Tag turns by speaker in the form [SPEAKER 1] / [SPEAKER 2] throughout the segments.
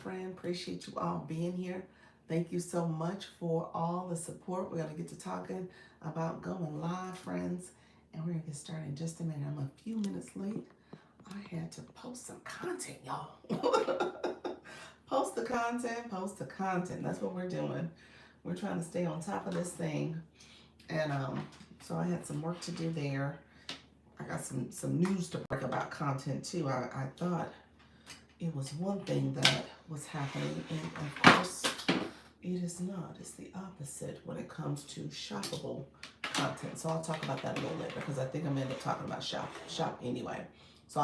[SPEAKER 1] Friend, appreciate you all being here. Thank you so much for all the support. We're going to get to talking about going live, friends, and we're going to get started in just a minute. I'm a few minutes late. I had to post some content, y'all. Post the content. That's what we're doing. We're trying to stay on top of this thing. And so I had some work to do there. I got some news to break about content too. I thought it was one thing that was happening, and of course, it is not. It's the opposite when it comes to shoppable content. So I'll talk about that a little later because I think I'm gonna end up talking about shop anyway. So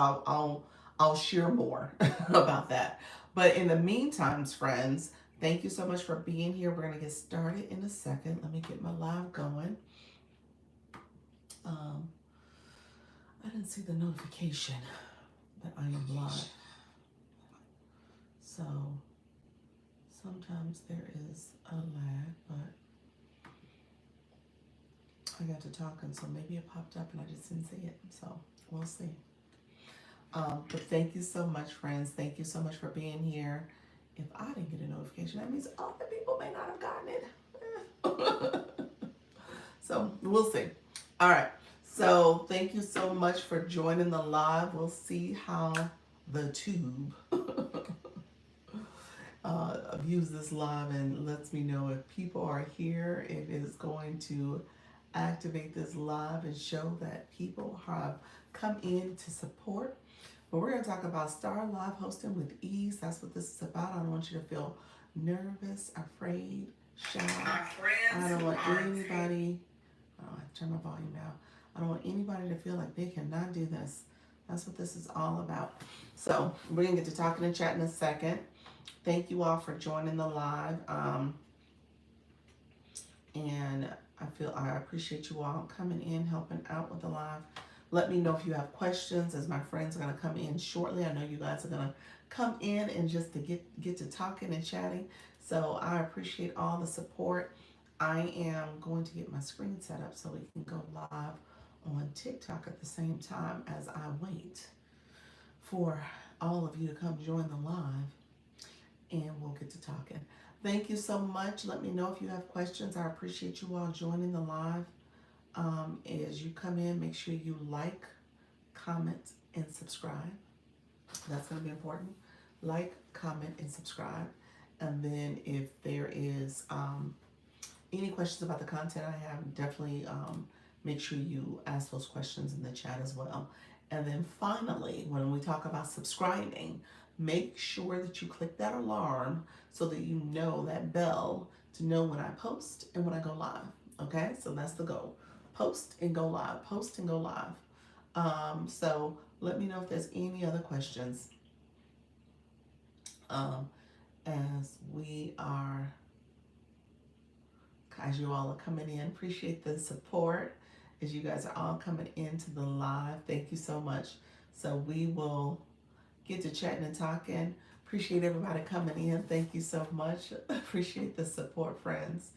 [SPEAKER 1] I'll share more about that. But in the meantime, friends, thank you so much for being here. We're gonna get started in a second. Let me get my live going. Um, I didn't see the notification that I am live. So sometimes there is a lag, but I got to talking, so maybe it popped up and I just didn't see it. So we'll see. But thank you so much, friends. Thank you so much for being here. If I didn't get a notification, that means other people may not have gotten it. So we'll see. All right. So thank you so much for joining the live. We'll see how the tube views this live and lets me know if people are here. It is going to activate this live and show that people have come in to support. But we're going to talk about Star Live hosting with ease. That's what this is about. I don't want you to feel nervous, afraid, shy. I don't want anybody. Oh, I turn my volume down. I don't want anybody to feel like they cannot do this. That's what this is all about. So we're going to get to talking and chatting in a second. Thank you all for joining the live. And I appreciate you all coming in, helping out with the live. Let me know if you have questions as my friends are going to come in shortly. I know you guys are going to come in and just to get to talking and chatting. So I appreciate all the support. I am going to get my screen set up so we can go live on TikTok at the same time as I wait for all of you to come join the live, and we'll get to talking. Thank you so much. Let me know if you have questions. I appreciate you all joining the live. As you come in, make sure you like, comment, and subscribe. That's going to be important. Like, comment, and subscribe. And then if there is any questions about the content I have, definitely make sure you ask those questions in the chat as well. And then finally, when we talk about subscribing, make sure that you click that alarm so that you know that bell to know when I post and when I go live. Okay, so that's the goal. Post and go live. Post and go live. So let me know if there's any other questions as you all are coming in. Appreciate the support as you guys are all coming into the live. Thank you so much. So we will get to chatting and talking. Appreciate everybody coming in. Thank you so much. Appreciate the support, friends.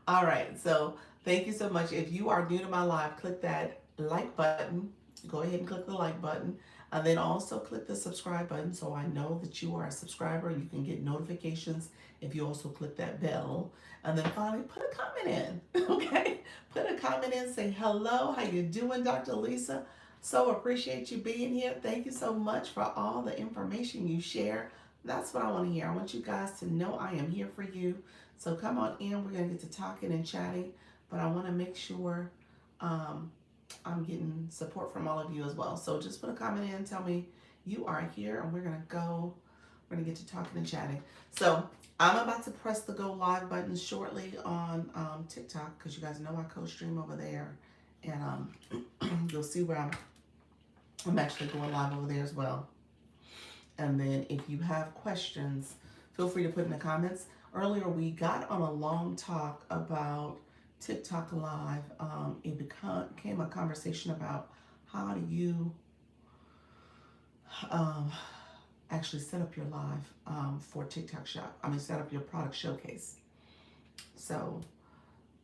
[SPEAKER 1] All right, so thank you so much. If you are new to my live, click that like button. Go ahead and click the like button. And then also click the subscribe button so I know that you are a subscriber. You can get notifications if you also click that bell. And then finally, put a comment in, okay? Put a comment in, say hello, how you doing, Dr. Lisa? So appreciate you being here. Thank you so much for all the information you share. That's what I want to hear. I want you guys to know I am here for you. So come on in. We're going to get to talking and chatting, but I want to make sure I'm getting support from all of you as well. So just put a comment in, tell me you are here, and we're going to get to talking and chatting. So I'm about to press the go live button shortly on TikTok because you guys know I co-stream over there, and you'll see where I'm actually going live over there as well. And then if you have questions, feel free to put in the comments. Earlier, we got on a long talk about TikTok Live. It became a conversation about how do you actually set up your live for TikTok Shop. Set up your product showcase. So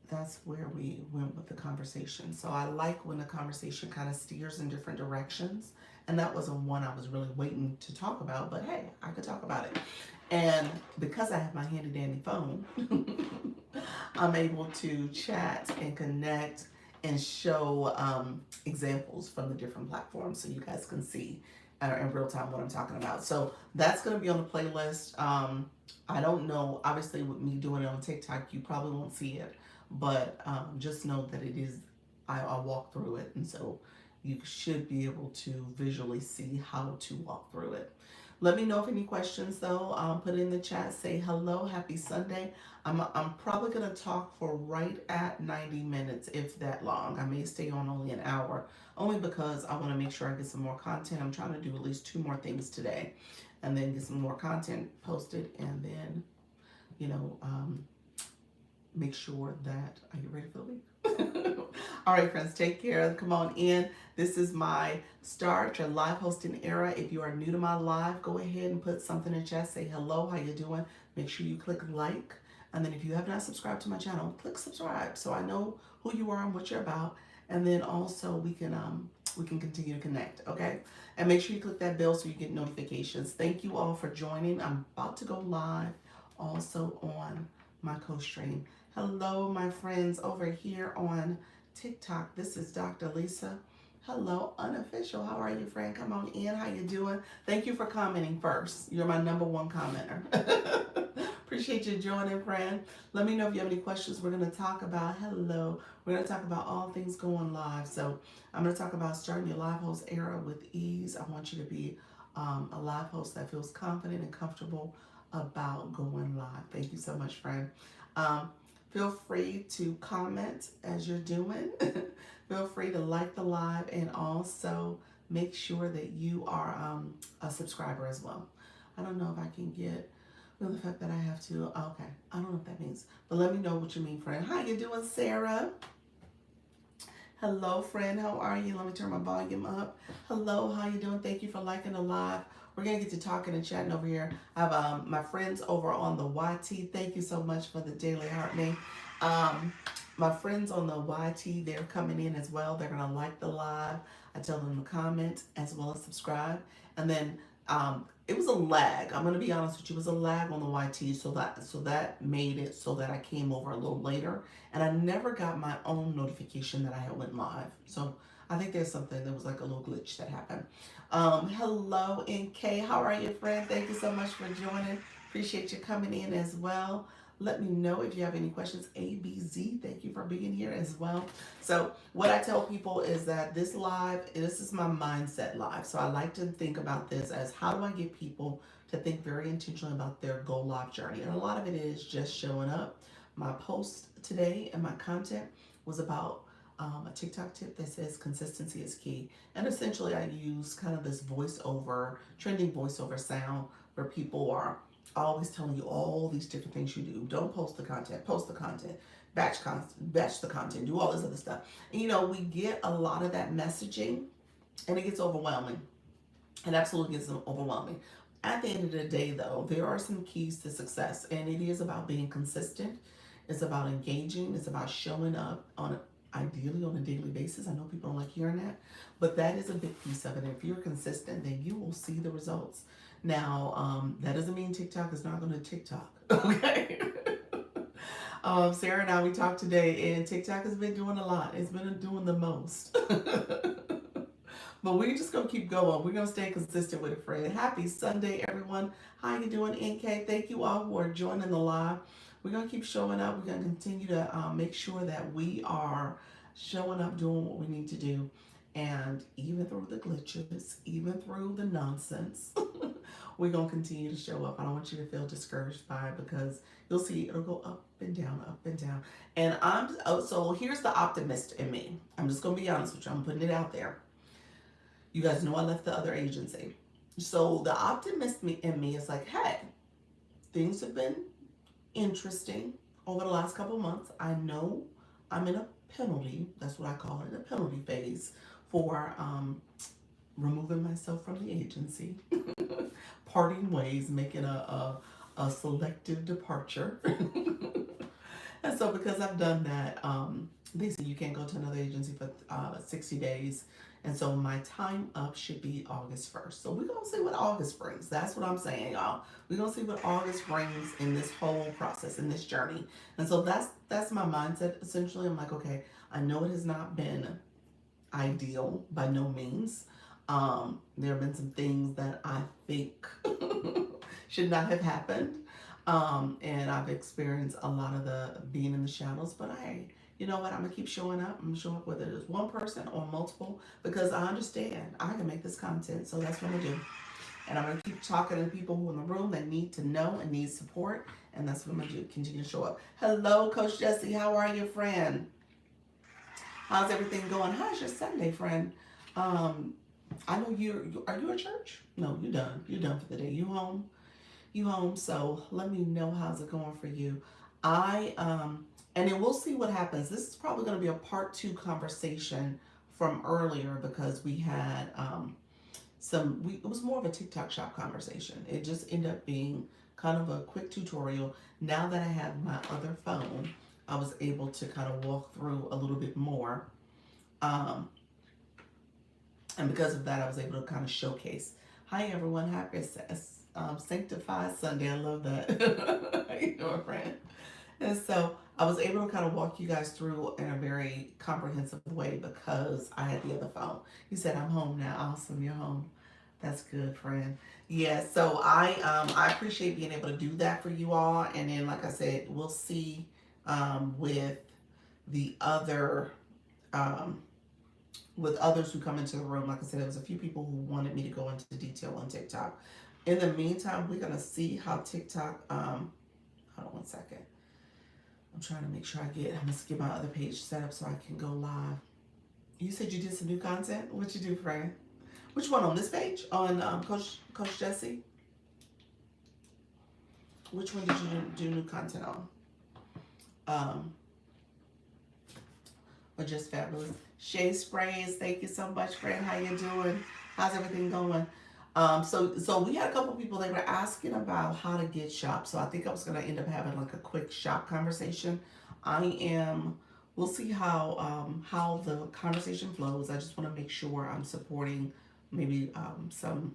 [SPEAKER 1] that's where we went with the conversation. So I like when the conversation kind of steers in different directions. And that wasn't one I was really waiting to talk about, but hey, I could talk about it. And because I have my handy dandy phone, I'm able to chat and connect and show examples from the different platforms so you guys can see in real time what I'm talking about. So that's going to be on the playlist. I don't know, obviously, with me doing it on TikTok, you probably won't see it, but just know that it is, I walk through it. And so you should be able to visually see how to walk through it. Let me know if any questions though. Put it in the chat. Say hello. Happy Sunday. I'm probably gonna talk for right at 90 minutes, if that long. I may stay on only an hour, only because I want to make sure I get some more content. I'm trying to do at least 2 more things today, and then get some more content posted, and then you know make sure that are you ready for the week? All right, friends, take care. Come on in. This is my start your live hosting era. If you are new to my live, go ahead and put something in chat. Say hello, how you doing? Make sure you click like. And then if you have not subscribed to my channel, click subscribe so I know who you are and what you're about. And then also we can continue to connect, okay? And make sure you click that bell so you get notifications. Thank you all for joining. I'm about to go live also on my co-stream. Hello, my friends over here on TikTok. This is Dr. Lisa. Hello, unofficial. How are you, friend? Come on in. How you doing? Thank you for commenting first. You're my #1 commenter. Appreciate you joining, friend. Let me know if you have any questions. We're going to talk about, hello, we're going to talk about all things going live. So I'm going to talk about starting your live host era with ease. I want you to be a live host that feels confident and comfortable about going live. Thank you so much, friend. Feel free to comment as you're doing. Feel free to like the live, and also make sure that you are a subscriber as well. I don't know if I can get the fact that I have to. Okay, I don't know what that means, but let me know what you mean, friend. How you doing, Sarah? Hello, friend. How are you? Let me turn my volume up. Hello, how you doing? Thank you for liking the live. We're gonna get to talking and chatting over here. I have my friends over on the YT. Thank you so much for the daily heart name. My friends on the YT, they're coming in as well. They're gonna like the live. I tell them to comment as well as subscribe. And then it was a lag. I'm gonna be honest with you. It was a lag on the YT, so that made it so that I came over a little later, and I never got my own notification that I had went live. So I think there's something, there was like a little glitch that happened. Hello, NK. How are you, friend? Thank you so much for joining. Appreciate you coming in as well. Let me know if you have any questions. ABZ, thank you for being here as well. So what I tell people is that this is my mindset live. So I like to think about this as, how do I get people to think very intentionally about their goal live journey? And a lot of it is just showing up. My post today and my content was about a TikTok tip that says consistency is key. And essentially I use kind of this voiceover, trending voiceover sound where people are always telling you all these different things you do. Don't post the content, post the content, batch the content, do all this other stuff. And we get a lot of that messaging, and it gets overwhelming. It absolutely gets overwhelming. At the end of the day, though, there are some keys to success, and it is about being consistent. It's about engaging. It's about showing up ideally on a daily basis. I know people don't like hearing that, but that is a big piece of it. If you're consistent, then you will see the results. Now, that doesn't mean TikTok is not going to TikTok, okay? Sarah and I, we talked today, and TikTok has been doing a lot. It's been doing the most. But we're just going to keep going. We're going to stay consistent with it, friend. Happy Sunday, everyone. How you doing, NK? Thank you all who are joining the live. We're going to keep showing up. We're going to continue to make sure that we are showing up, doing what we need to do. And even through the glitches, even through the nonsense, we're going to continue to show up. I don't want you to feel discouraged by it, because you'll see it'll go up and down, up and down. And so here's the optimist in me. I'm just going to be honest with you. I'm putting it out there. You guys know I left the other agency. So the optimist in me is like, hey, things have been interesting over the last couple of months. I know I'm in a penalty, that's what I call it, a penalty phase for removing myself from the agency, parting ways, making a selective departure. And so because I've done that, they say you can't go to another agency for 60 days. And so my time up should be August 1st. So we're going to see what August brings. That's what I'm saying, y'all. We're going to see what August brings in this whole process, in this journey. And so that's my mindset, essentially. I'm like, okay, I know it has not been ideal by no means. There have been some things that I think should not have happened. And I've experienced a lot of the being in the shadows, but you know what? I'm gonna keep showing up. I'm gonna show up whether it's one person or multiple because I understand I can make this content. So that's what I'm gonna do. And I'm gonna keep talking to people who are in the room that need to know and need support. And that's what I'm gonna do. Continue to show up. Hello, Coach Jesse. How are you, friend? How's everything going? How's your Sunday, friend? I know are you at church? No, you're done. You're done for the day. You home? You home? So let me know how's it going for you. And then we'll see what happens. This is probably going to be a part 2 conversation from earlier because we had it was more of a TikTok shop conversation. It just ended up being kind of a quick tutorial. Now that I have my other phone, I was able to kind of walk through a little bit more. And because of that, I was able to kind of showcase. Hi, everyone. Happy Sanctified Sunday. I love that. How you doing, friend? And so I was able to kind of walk you guys through in a very comprehensive way because I had the other phone. You said, I'm home now. Awesome. You're home. That's good, friend. Yeah, so I appreciate being able to do that for you all. And then, like I said, we'll see with the other with others who come into the room. Like I said, there was a few people who wanted me to go into detail on TikTok. In the meantime, we're gonna see how TikTok. Hold on one second. I'm trying to make sure I'm gonna get my other page set up so I can go live. You said you did some new content. What you do, friend? Which one, on this page? On Coach Jesse? Which one did you do new content on? Or just fabulous? Shea Sprays, thank you so much, friend. How you doing? How's everything going? So we had a couple people, they were asking about how to get shop. So I think I was gonna end up having like a quick shop conversation. We'll see how the conversation flows. I just want to make sure I'm supporting maybe some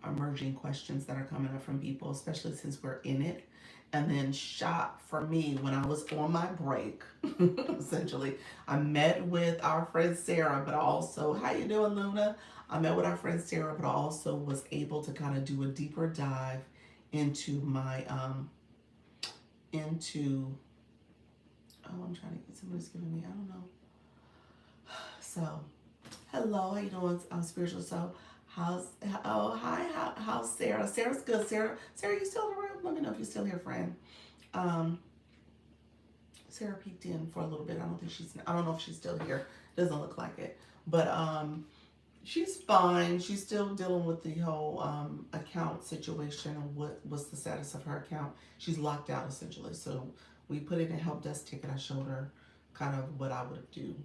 [SPEAKER 1] emerging questions that are coming up from people, especially since we're in it. And then shop for me, when I was on my break, essentially, I met with our friend Sarah, but also, how you doing, Luna? I met with our friend Sarah, but I also was able to kind of do a deeper dive into my, I'm trying to get, somebody's giving me, I don't know. So, hello, how you doing, Spiritual Soul? How's Sarah? Sarah's good. Sarah, you still in the room? Let me know if you're still here, friend. Sarah peeked in for a little bit. I don't know if she's still here. Doesn't look like it. But she's fine. She's still dealing with the whole account situation and what's the status of her account. She's locked out essentially. So we put in a help desk ticket. I showed her kind of what I would do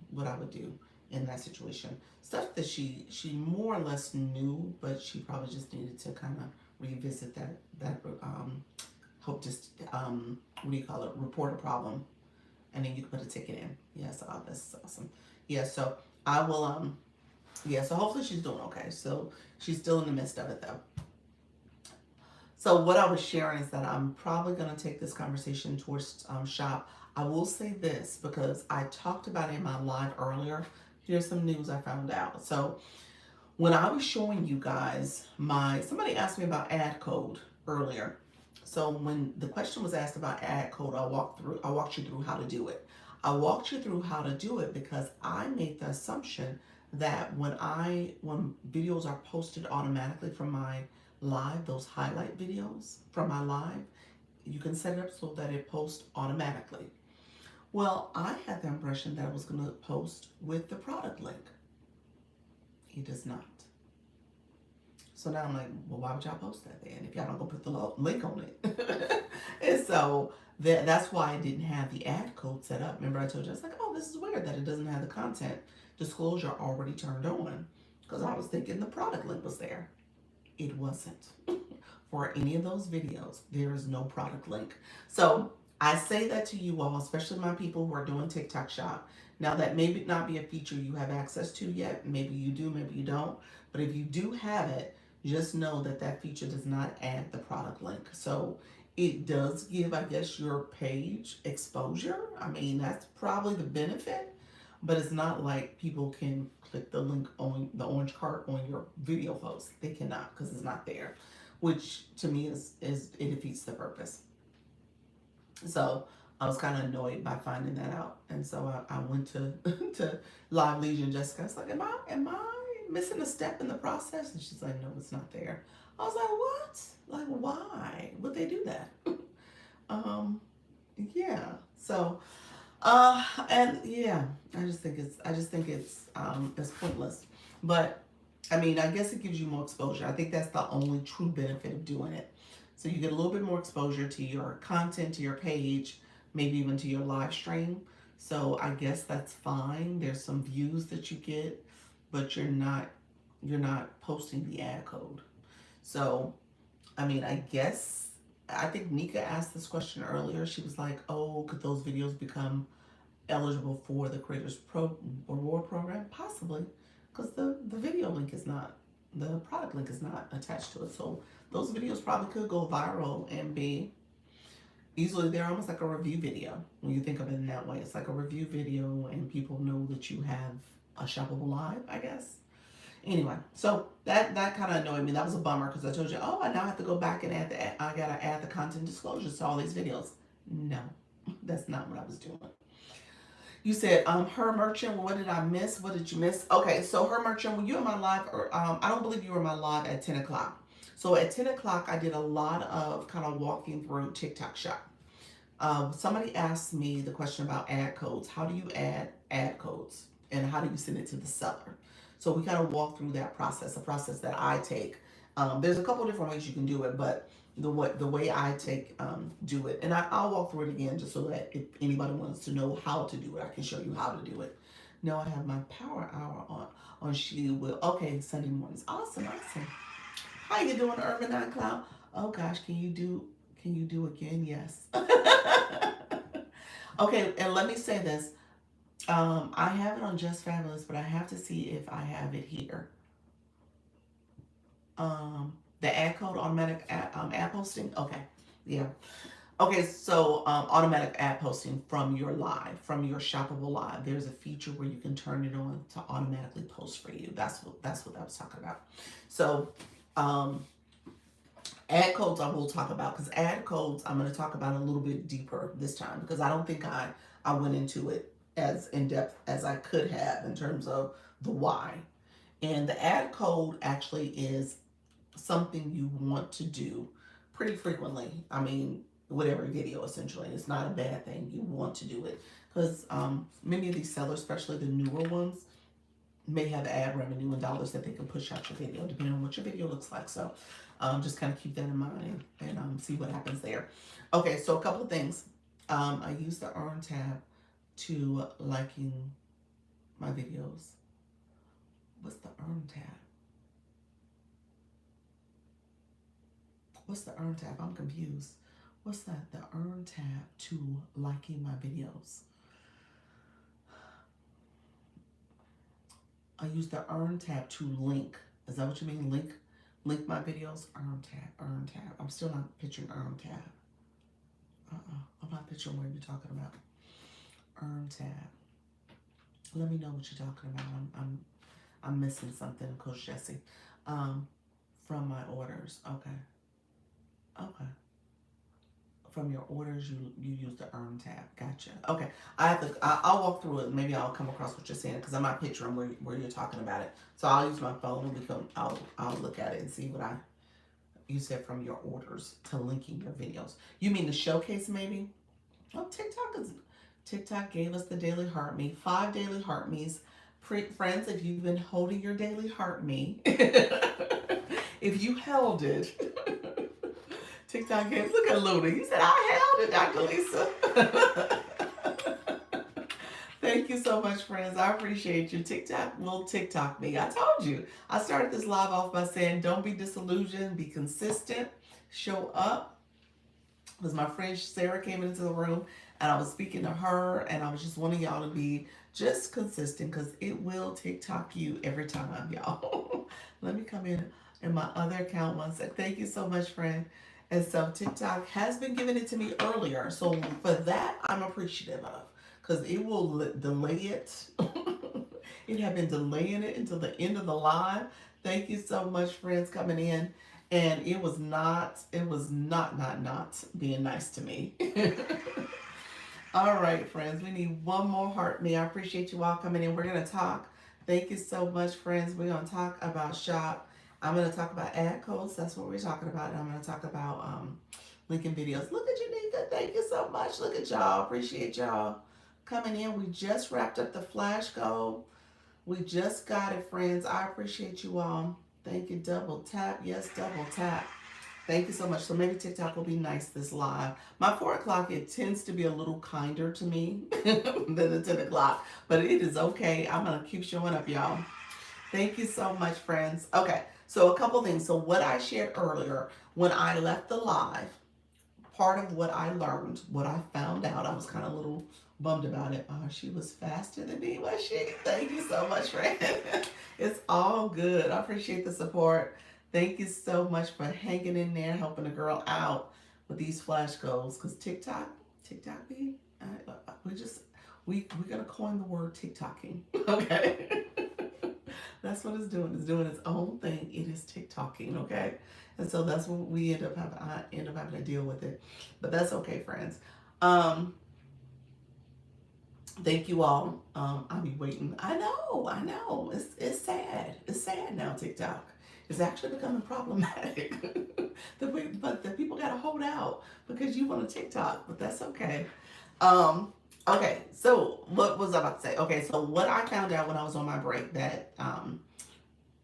[SPEAKER 1] in that situation. Stuff that she more or less knew, but she probably just needed to kind of revisit that hope just what do you call it, report a problem, and then you can put a ticket in. Yes, that's awesome. Yeah, so I will so hopefully she's doing okay. So she's still in the midst of it though. So what I was sharing is that I'm probably going to take this conversation towards shop. I will say this because I talked about it in my live earlier. Here's some news I found out. So when I was showing you guys somebody asked me about ad code earlier. So when the question was asked about ad code, I walked you through how to do it. I walked you through how to do it because I made the assumption that when videos are posted automatically from my live, those highlight videos from my live, you can set it up so that it posts automatically. Well, I had the impression that it was going to post with the product link. It does not. So now I'm like, well, why would y'all post that then if y'all not going to put the link on it? And so that's why I didn't have the ad code set up. Remember I told you, I was like, oh, this is weird that it doesn't have the content disclosure already turned on, because I was thinking the product link was there. It wasn't. For any of those videos, there is no product link. So I say that to you all, especially my people who are doing TikTok Shop. Now, that may not be a feature you have access to yet. Maybe you do, maybe you don't. But if you do have it, just know that that feature does not add the product link. So it does give, I guess, your page exposure. I mean, that's probably the benefit. But it's not like people can click the link on the orange card on your video post. They cannot because it's not there, which to me is it defeats the purpose. So I was kind of annoyed by finding that out, and so I went to to Live Legion. Jessica, I was like, am I missing a step in the process? And she's like, no, it's not there. I was like, what? Like, why would they do that? um, yeah. So, and yeah, I just think it's pointless. But I mean, I guess it gives you more exposure. I think that's the only true benefit of doing it. So you get a little bit more exposure to your content, to your page, maybe even to your live stream. So I guess that's fine. There's some views that you get, but you're not posting the ad code. So I mean, I think Nika asked this question earlier. She was like, "Oh, could those videos become eligible for the Creators Pro Reward Program?" Possibly, because the video link is not, the product link is not attached to it. So those videos probably could go viral and be easily, they're almost like a review video when you think of it in that way. It's like a review video, and people know that you have a shoppable live, I guess. Anyway, so that kind of annoyed me. That was a bummer because I told you, oh, I now have to go back and I gotta add the content disclosures to all these videos. No, that's not what I was doing. You said, her merchant. What did I miss? What did you miss? Okay, so her merchant. Were you in my live? Or I don't believe you were in my live at 10 o'clock. So at 10 o'clock, I did a lot of kind of walking through TikTok Shop. Somebody asked me the question about ad codes. How do you add ad codes, and how do you send it to the seller? So we kind of walk through that process, a process that I take. There's a couple different ways you can do it, but the way I take do it, and I'll walk through it again just so that if anybody wants to know how to do it, I can show you how to do it. Now I have my power hour on She Will. Okay, Sunday mornings. Awesome, awesome. How you doing, Urban Eye Cloud? Oh gosh, can you do again? Yes. Okay, and let me say this. I have it on Just Fabulous, but I have to see if I have it here. The ad code automatic ad posting. Okay, yeah. Okay, so automatic ad posting from your live, from your shoppable live. There's a feature where you can turn it on to automatically post for you. That's what I was talking about. So um, ad codes I will talk about, because ad codes I'm going to talk about a little bit deeper this time, because I don't think I went into it as in depth as I could have in terms of the why. And the ad code actually is something you want to do pretty frequently. I mean, with every video, essentially. It's not a bad thing. You want to do it because many of these sellers, especially the newer ones, may have ad revenue and dollars that they can push out your video, depending on what your video looks like. So just kind of keep that in mind and see what happens there. Okay, so a couple of things. I use the Earn tab to liking my videos. What's the Earn tab? What's the Earn tab? I'm confused. What's that? The Earn tab to liking my videos. I use the Earn tab to link. Is that what you mean? Link my videos? Earn tab. Earn tab. I'm still not picturing Earn tab. I'm not picturing what you're talking about. Earn tab. Let me know what you're talking about. I'm missing something, Coach Jesse. From my orders. Okay. Okay. From your orders, you use the Earn tab. Gotcha. Okay. I'll walk through it. Maybe I'll come across what you're saying, because I'm not picturing where you're talking about it. So I'll use my phone and I'll look at it and see what you said from your orders to linking your videos. You mean the showcase maybe? Oh, TikTok gave us the daily heart me. 5 daily heart me's. Friends, if you've been holding your daily heart me, if you held it, TikTok games. Look at Luna. You said I held it, Dr. Lisa. Thank you so much, friends. I appreciate you. TikTok will TikTok me. I told you. I started this live off by saying, don't be disillusioned. Be consistent. Show up. because my friend Sarah came into the room and I was speaking to her, and I was just wanting y'all to be just consistent because it will TikTok you every time, y'all. Let me come in my other account one sec. Thank you so much, friend. And so TikTok has been giving it to me earlier. So for that, I'm appreciative of because it will delay it. It had been delaying it until the end of the live. Thank you so much, friends, coming in. And it was not being nice to me. All right, friends, we need one more heart me. I appreciate you all coming in. We're going to talk. Thank you so much, friends. We're going to talk about shop. I'm going to talk about ad codes. That's what we're talking about. And I'm going to talk about linking videos. Look at you, Nika. Thank you so much. Look at y'all. Appreciate y'all coming in. We just wrapped up the flash goal. We just got it, friends. I appreciate you all. Thank you. Double tap. Yes, double tap. Thank you so much. So maybe TikTok will be nice this live. My 4 o'clock, it tends to be a little kinder to me than the 10 o'clock. But it is okay. I'm going to keep showing up, y'all. Thank you so much, friends. Okay, so a couple things. So what I shared earlier, when I left the live, part of what I learned, what I found out, I was kind of a little bummed about it. Oh, she was faster than me, was she? Thank you so much, friend. It's all good. I appreciate the support. Thank you so much for hanging in there, helping a girl out with these flash goals. Cause TikTok, we just we're gonna coin the word TikToking. Okay, that's what it's doing. It's doing its own thing. It is TikToking. Okay. And so that's what we end up having. I end up having to deal with it, but that's okay, friends. Um, Thank you all. I'll be waiting. I know. It's sad. It's sad now. TikTok is actually becoming problematic. But the people gotta hold out because you want a TikTok, but that's okay. Okay. So what was I about to say? Okay. So what I found out when I was on my break that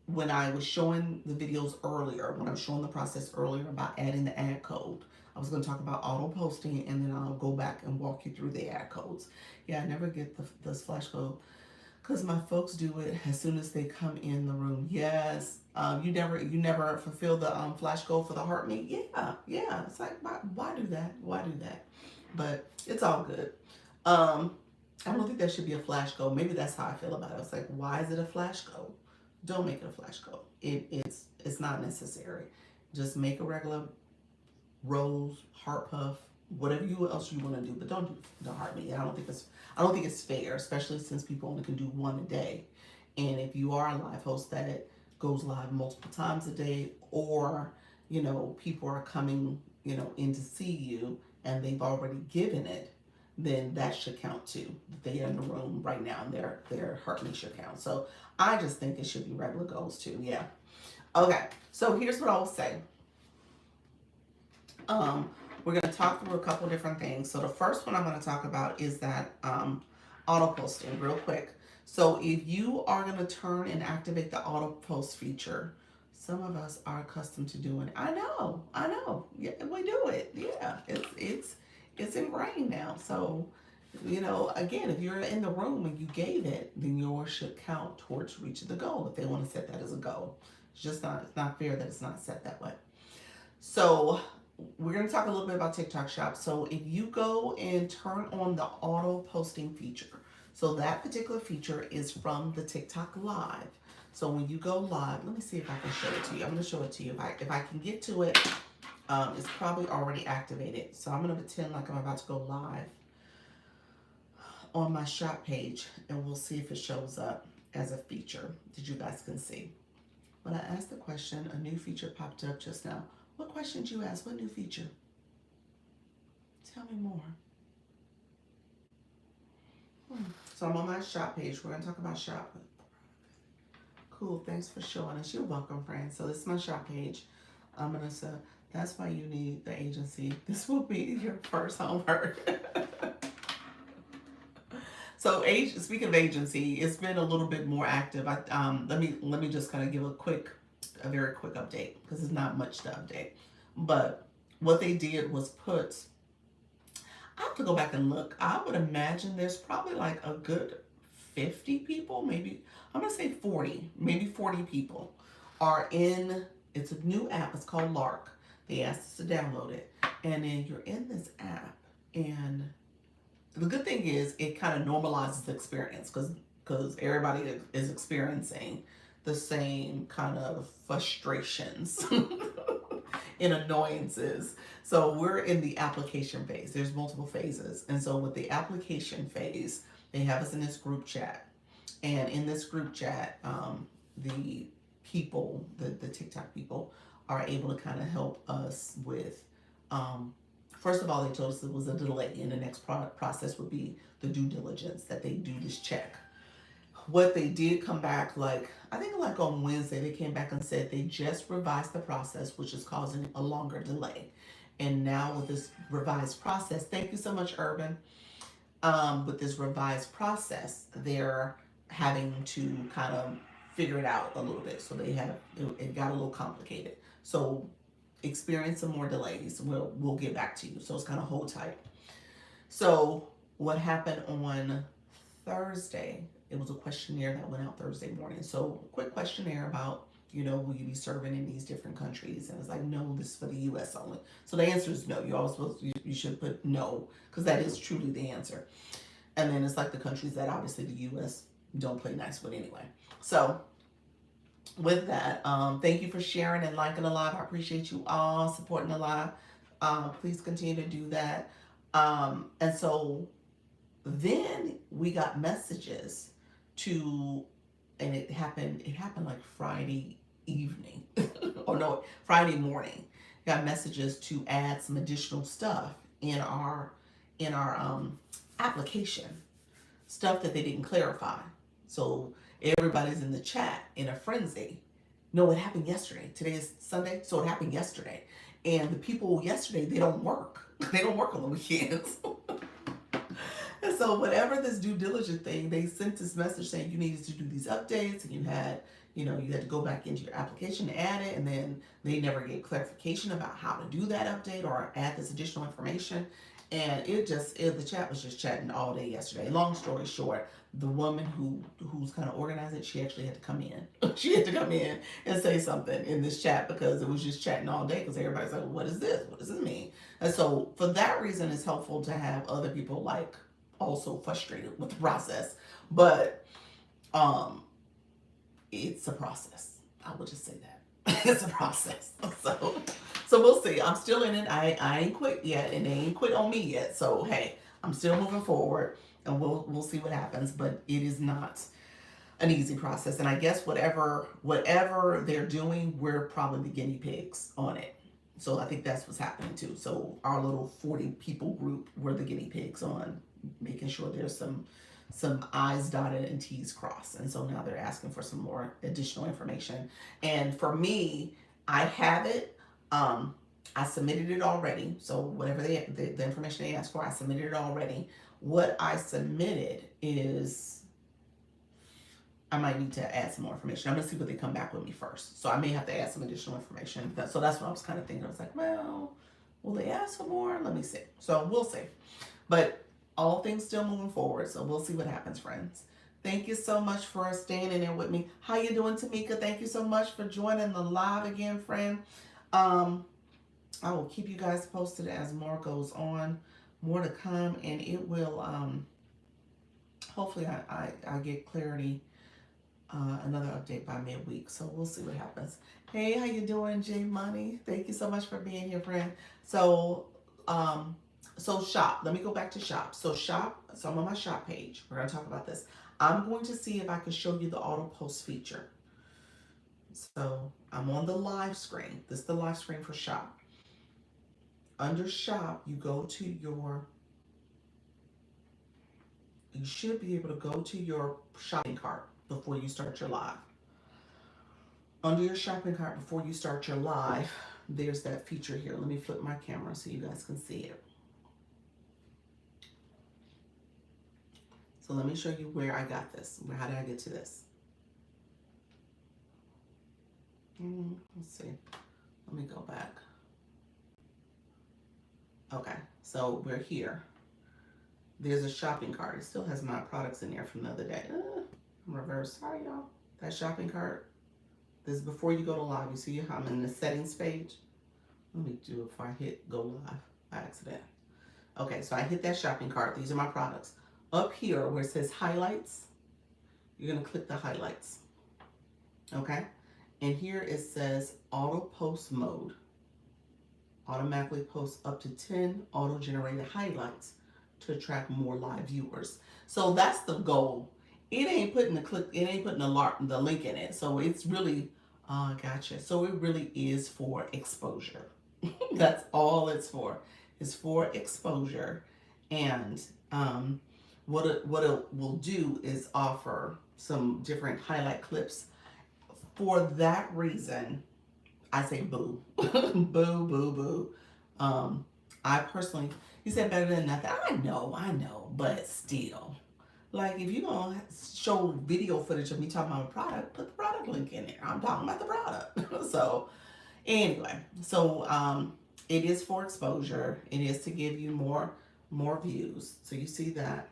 [SPEAKER 1] when I was showing the videos earlier, when I was showing the process earlier about adding the ad code, I was going to talk about auto posting, and then I'll go back and walk you through the ad codes. Yeah, I never get this flash code because my folks do it as soon as they come in the room. Yes, you never fulfill the flash code for the heart meet. Yeah. It's like why do that? Why do that? But it's all good. I don't think there should be a flash code. Maybe that's how I feel about it. It's like, why is it a flash code? Don't make it a flash code. It's not necessary. Just make a regular rose, heart puff, whatever else you want to do, but don't do the heart meat. I don't think it's fair, especially since people only can do one a day. And if you are a live host that goes live multiple times a day, or people are coming in to see you and they've already given it, then that should count too. They're in the room right now and their heart rate should count. So I just think it should be regular goals too. Yeah. Okay. So here's what I'll say. We're going to talk through a couple different things. So the first one I'm going to talk about is that auto posting real quick. So if you are going to turn and activate the auto post feature, some of us are accustomed to doing it. I know. Yeah, we do it. Yeah, it's ingrained now. So again, if you're in the room and you gave it, then yours should count towards reaching the goal. If they want to set that as a goal, it's not fair that it's not set that way. So we're going to talk a little bit about TikTok Shop. So if you go and turn on the auto posting feature, so that particular feature is from the TikTok Live. So when you go live, let me see if I can show it to you. I'm going to show it to you. If I can get to it, it's probably already activated. So I'm going to pretend like I'm about to go live on my shop page, and we'll see if it shows up as a feature that you guys can see. When I asked the question, a new feature popped up just now. What question did you ask? What new feature? Tell me more. So I'm on my shop page. We're going to talk about shop. Cool. Thanks for showing us. You're welcome, friends. So this is my shop page. I'm going to say, that's why you need the agency. This will be your first homework. So speaking of agency, it's been a little bit more active. Let me just kind of give a very quick update because there's not much to update. But what they did was I have to go back and look. I would imagine there's probably like a good 50 people, maybe, I'm going to say 40, maybe 40 people are in, it's a new app. It's called Lark. They asked us to download it. And then you're in this app, and the good thing is it kind of normalizes the experience because everybody is experiencing the same kind of frustrations and annoyances. So we're in the application phase. There's multiple phases. And so with the application phase, they have us in this group chat. And in this group chat, the people, the TikTok people, are able to kind of help us with, first of all, they told us it was a delay, and the next process would be the due diligence, that they do this check. What they did come back, like, I think like on Wednesday, they came back and said they just revised the process, which is causing a longer delay. And now with this revised process, thank you so much, Urban. With this revised process, they're having to kind of figure it out a little bit. So it got a little complicated. So experience some more delays. We'll get back to you. So it's kind of hold tight. So what happened on Thursday? It was a questionnaire that went out Thursday morning. So quick questionnaire about, will you be serving in these different countries? And it's like, no, this is for the U.S. only. So the answer is no. You always you should put no, because that is truly the answer. And then it's like the countries that obviously the U.S. don't play nice with anyway. So with that, thank you for sharing and liking the live. I appreciate you all supporting the live. Please continue to do that. And so then we got messages to, and it happened like Friday evening, or no, Friday morning. Got messages to add some additional stuff in our application, stuff that they didn't clarify. So everybody's in the chat in a frenzy. No, it happened yesterday. Today is Sunday, so it happened yesterday. And the people yesterday, they don't work. They don't work on the weekends. And so whatever this due diligence thing, they sent this message saying you needed to do these updates, and you had to go back into your application to add it, and then they never gave clarification about how to do that update or add this additional information. And the chat was just chatting all day yesterday. Long story short, the woman who's kind of organizing it, she actually had to come in. She had to come in and say something in this chat because it was just chatting all day, because everybody's like, what is this? What does this mean? And so for that reason, it's helpful to have other people like also frustrated with the process. But it's a process. I will just say that. It's a process. So we'll see. I'm still in it. I ain't quit yet, and they ain't quit on me yet. So hey, I'm still moving forward, and we'll see what happens. But it is not an easy process. And I guess whatever they're doing, we're probably the guinea pigs on it. So I think that's what's happening too. So our little 40 people group, we're the guinea pigs on making sure there's some I's dotted and T's crossed. And so now they're asking for some more additional information. And for me, I have it. I submitted it already. So whatever the information they asked for, I submitted it already. What I submitted is, I might need to add some more information. I'm gonna see what they come back with me first. So I may have to add some additional information. So that's what I was kind of thinking. I was like, well, will they ask for more? Let me see. So we'll see. But all things still moving forward. So we'll see what happens, friends. Thank you so much for staying in there with me. How you doing, Tamika? Thank you so much for joining the live again, friend. I will keep you guys posted as more goes on, more to come, and it will, hopefully I get clarity, another update by midweek. So we'll see what happens. Hey, how you doing, J Money? Thank you so much for being here, friend. So shop, let me go back to shop. So I'm on my shop page. We're gonna talk about this. I'm going to see if I can show you the auto post feature. So I'm on the live screen. This is the live screen for shop. Under shop, you should be able to go to your shopping cart before you start your live. Under your shopping cart before you start your live, there's that feature here. Let me flip my camera so you guys can see it. So let me show you where I got this. How did I get to this? Let's see. Let me go back. Okay, so we're here. There's a shopping cart. It still has my products in there from the other day. I'm reverse. Sorry, y'all. That shopping cart. This is before you go to live. You see how I'm in the settings page? Let me do it before I hit go live. by accident. Okay, so I hit that shopping cart. These are my products. Up here where it says highlights, you're gonna click the highlights. Okay, and here it says auto post mode. Automatically post up to 10 auto generated highlights to attract more live viewers. So that's the goal. It ain't putting the link in it. So it's really gotcha. So it really is for exposure. That's all it's for. It's for exposure. And what it will do is offer some different highlight clips. For that reason, I say boo. Boo, boo, boo. Um, I personally, you said better than nothing. I know, but still. Like, if you're going to show video footage of me talking about a product, put the product link in there. I'm talking about the product. So, anyway, so it is for exposure. It is to give you more views. So, you see that.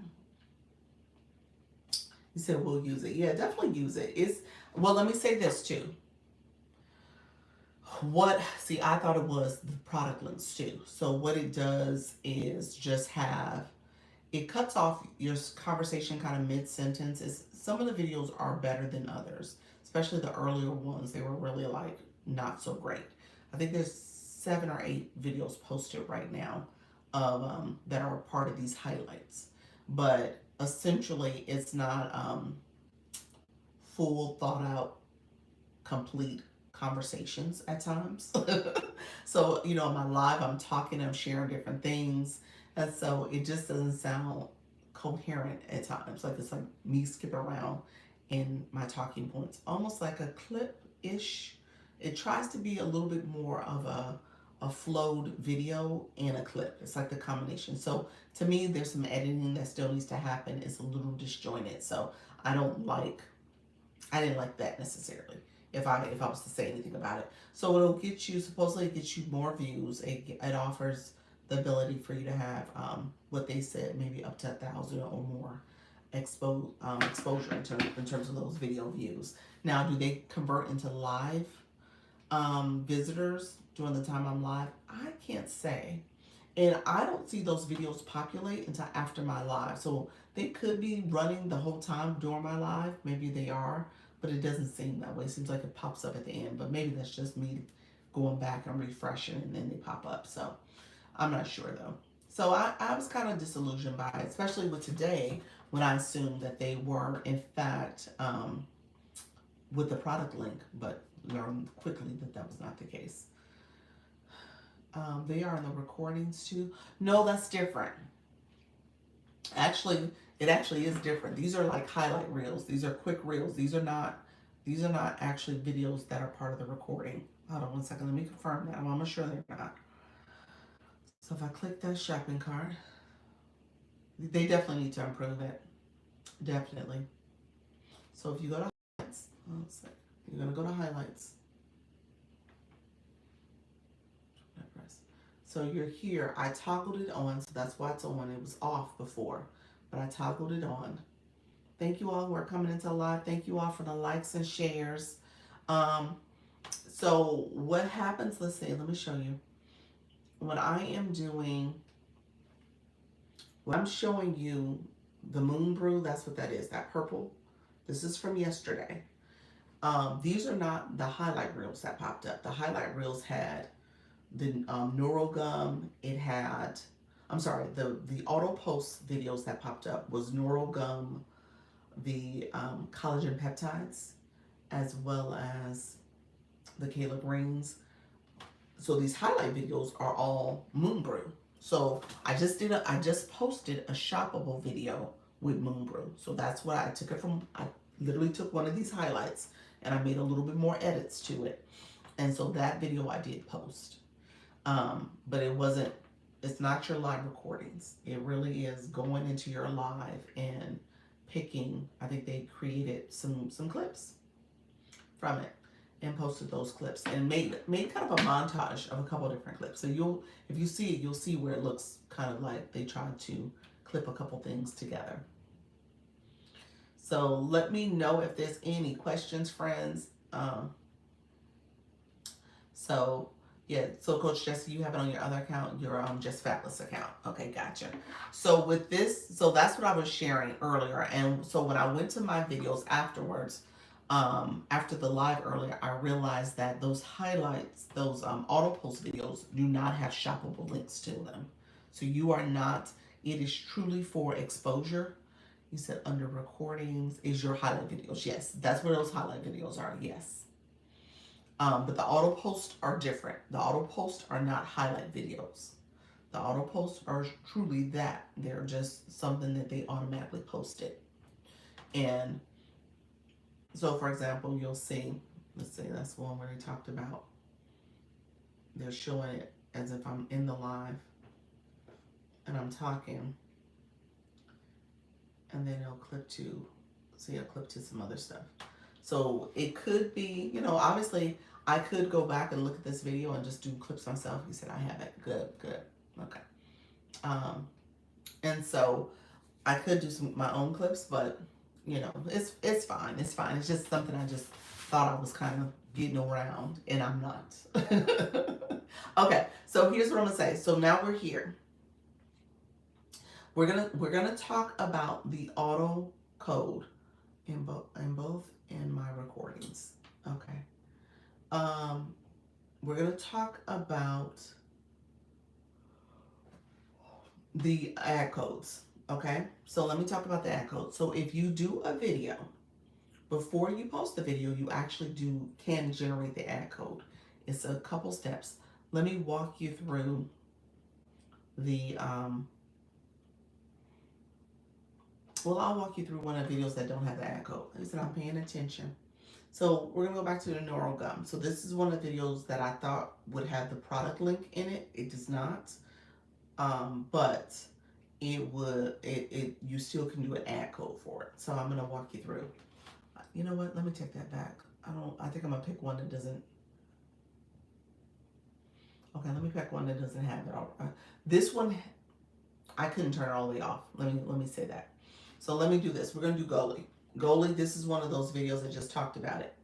[SPEAKER 1] You said we'll use it. Yeah, definitely use it. Well, let me say this too. I thought it was the product links too. So what it does is just it cuts off your conversation kind of mid-sentence. Some of the videos are better than others, especially the earlier ones. They were really like not so great. I think there's 7 or 8 videos posted right now of that are part of these highlights. But essentially it's not full thought out complete conversations at times. So, in my live, I'm talking, I'm sharing different things. And so it just doesn't sound coherent at times. Like it's like me skipping around in my talking points, almost like a clip-ish. It tries to be a little bit more of a flowed video and a clip. It's like the combination. So to me, there's some editing that still needs to happen. It's a little disjointed. So I didn't like that necessarily if I was to say anything about it. So it'll supposedly get you more views. It offers the ability for you to have what they said, maybe up to 1,000 or more exposure in terms of those video views. Now, do they convert into live visitors during the time I'm live? I can't say. And I don't see those videos populate until after my live. So they could be running the whole time during my live. Maybe they are, but it doesn't seem that way. It seems like it pops up at the end, but maybe that's just me going back and refreshing and then they pop up. So I'm not sure though. So I was kind of disillusioned by it, especially with today when I assumed that they were in fact with the product link, but learned quickly that that was not the case. They are in the recordings too. No, that's different. Actually, it actually is different. These are like highlight reels. These are quick reels. These are not actually videos that are part of the recording. Hold on one second. Let me confirm that. I'm almost sure they're not. So if I click that shopping cart, they definitely need to improve it. Definitely. So if you go to highlights, you're going to go to highlights. So you're here. I toggled it on, so that's why it's on. It was off before, but I toggled it on. Thank you all who are coming into live. Thank you all for the likes and shares. So what happens, let's see, let me show you. What I am doing, when I'm showing you the moon brew, that's what that is, that purple. This is from yesterday. These are not the highlight reels that popped up. The highlight reels had the neural gum. It had, I'm sorry, the auto post videos that popped up was neural gum, the collagen peptides, as well as the Kayla greens. So these highlight videos are all moon brew. So I just posted a shoppable video with moon brew. So that's what I took it from. I literally took one of these highlights and I made a little bit more edits to it. And so that video I did post. But it's not your live recordings. It really is going into your live and picking. I think they created some clips from it and posted those clips and made kind of a montage of a couple of different clips. So if you see it, you'll see where it looks kind of like they tried to clip a couple things together. So let me know if there's any questions, friends. So Yeah, so Coach Jesse, you have it on your other account, your Just Fatless account. Okay, gotcha. So with this, so that's what I was sharing earlier, and so when I went to my videos afterwards, after the live earlier, I realized that those highlights, those auto post videos, do not have shoppable links to them. So you are not. It is truly for exposure. You said under recordings is your highlight videos. Yes, that's where those highlight videos are. Yes. But the auto posts are different. The auto posts are not highlight videos. The auto posts are truly that. They're just something that they automatically posted. And so, for example, you'll see, let's see, that's one where they talked about, they're showing it as if I'm in the live and I'm talking, and then it'll clip to, see, it'll clip to some other stuff. So it could be, obviously I could go back and look at this video and just do clips myself. You said I have it. Good, good. Okay. And so I could do my own clips, but it's fine. It's fine. It's just something I just thought I was kind of getting around, and I'm not. Okay, so here's what I'm gonna say. So now we're here. We're gonna talk about the auto code in both in my recordings. Okay. We're gonna talk about the ad codes. Okay, so let me talk about the ad codes. So if you do a video, before you post the video, you actually can generate the ad code. It's a couple steps. Let me walk you through the well, I'll walk you through one of the videos that don't have the ad code. Like I said, I'm paying attention. So we're gonna go back to the neural gum. So this is one of the videos that I thought would have the product link in it. It does not, but it would. You still can do an ad code for it. So I'm gonna walk you through. You know what? Let me take that back. I think I'm gonna pick one that doesn't. Okay, let me pick one that doesn't have it. This one, I couldn't turn it all the way off. Let me say that. So let me do this. We're gonna do Goalie. Goalie, this is one of those videos I just talked about it,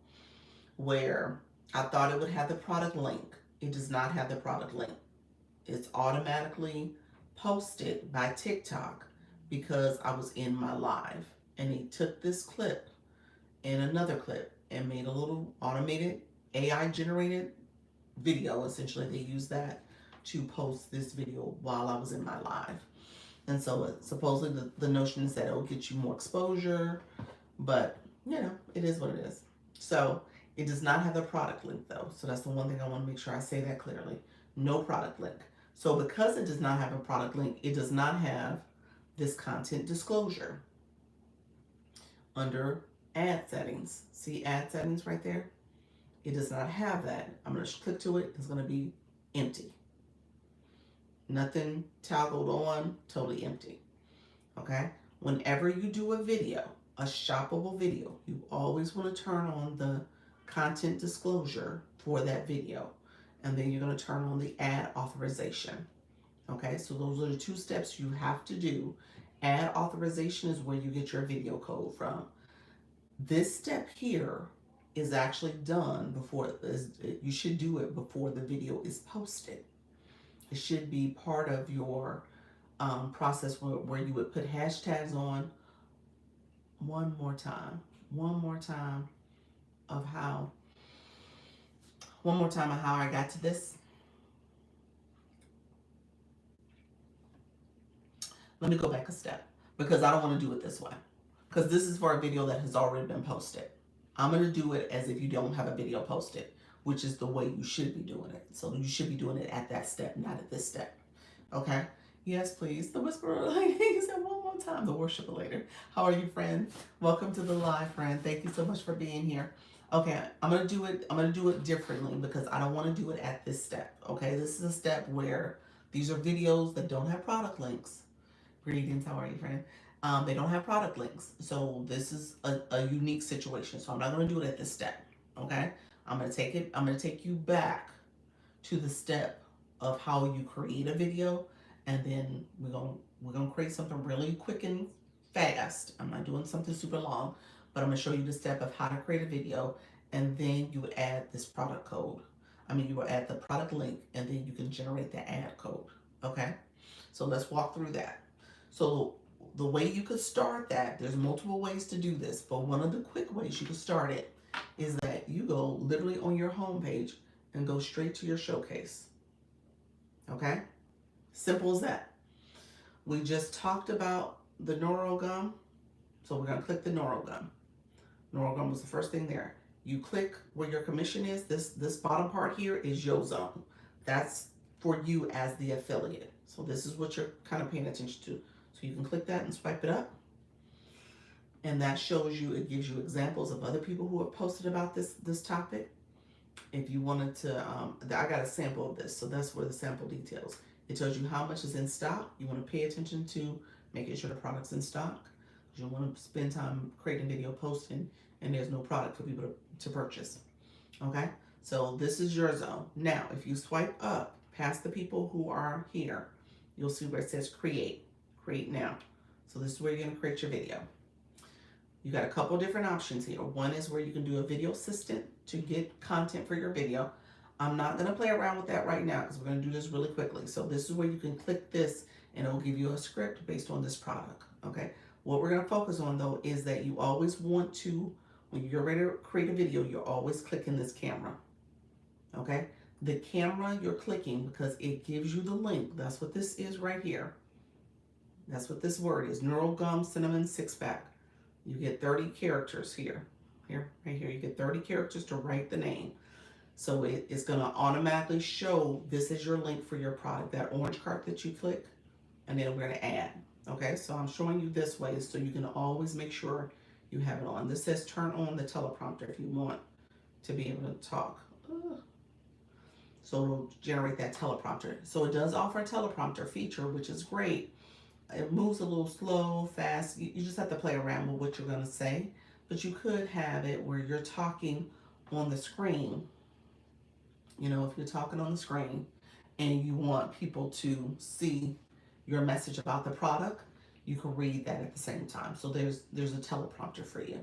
[SPEAKER 1] where I thought it would have the product link. It does not have the product link. It's automatically posted by TikTok because I was in my live, and he took this clip and another clip and made a little automated AI generated video. Essentially, they used that to post this video while I was in my live. And so supposedly the notion is that it will get you more exposure, but it is what it is. So it does not have the product link though. So that's the one thing I want to make sure I say that clearly. No product link. So because it does not have a product link, it does not have this content disclosure under ad settings. See ad settings right there? It does not have that. I'm going to click to it. It's going to be empty. Nothing toggled on, totally empty. Okay? Whenever you do a video, a shoppable video, you always want to turn on the content disclosure for that video. And then you're going to turn on the ad authorization. Okay? So those are the two steps you have to do. Ad authorization is where you get your video code from. This step here is actually done before, you should do it before the video is posted. It should be part of your process where you would put hashtags on. One more time of how I got to this. Let me go back a step because I don't want to do it this way, because this is for a video that has already been posted. I'm going to do it as if you don't have a video posted, which is the way you should be doing it. So you should be doing it at that step, not at this step. Okay? Yes, please. The whisperer lady said one more time. The worshiper later. How are you, friend? Welcome to the live, friend. Thank you so much for being here. Okay, I'm gonna do it differently because I don't want to do it at this step. Okay, this is a step where these are videos that don't have product links. Greetings, how are you, friend? They don't have product links. So this is a unique situation. So I'm not going to do it at this step. Okay. I'm going to take you back to the step of how you create a video. And then we're going to create something really quick and fast. I'm not doing something super long, but I'm going to show you the step of how to create a video. And then you add this product code. you will add the product link, and then you can generate the ad code. Okay, so let's walk through that. So the way you could start that, there's multiple ways to do this, but one of the quick ways you can start it is that you go literally on your home page and go straight to your showcase. Okay, simple as that. We just talked about the neural gum, so we're going to click the neural gum. Neural gum was the first thing there. You click where your commission is. This bottom part here is your zone. That's for you as the affiliate. So this is what you're kind of paying attention to. So you can click that and swipe it up. And that shows you, it gives you examples of other people who have posted about this topic. If you wanted to, I got a sample of this, so that's where the sample details. It tells you how much is in stock. You want to pay attention to making sure the product's in stock. You don't want to spend time creating video, posting, and there's no product for people to purchase. Okay, so this is your zone. Now, if you swipe up past the people who are here, you'll see where it says create now. So this is where you're going to create your video. You got a couple different options here. One is where you can do a video assistant to get content for your video. I'm not going to play around with that right now because we're going to do this really quickly. So this is where you can click this and it'll give you a script based on this product. Okay. What we're going to focus on though is that you always want to, when you're ready to create a video, you're always clicking this camera. Okay. The camera you're clicking because it gives you the link. That's what this is right here. That's what this word is. Neural Gum Cinnamon 6-pack. You get 30 characters here. Right here, you get 30 characters to write the name. So it's going to automatically show this is your link for your product, that orange card that you click, and then we're going to add. Okay, so I'm showing you this way so you can always make sure you have it on. This says turn on the teleprompter if you want to be able to talk. So it'll generate that teleprompter. So it does offer a teleprompter feature, which is great. It moves a little slow, fast. You just have to play around with what you're going to say. But you could have it where you're talking on the screen. You know, if you're talking on the screen and you want people to see your message about the product, you can read that at the same time. So there's a teleprompter for you.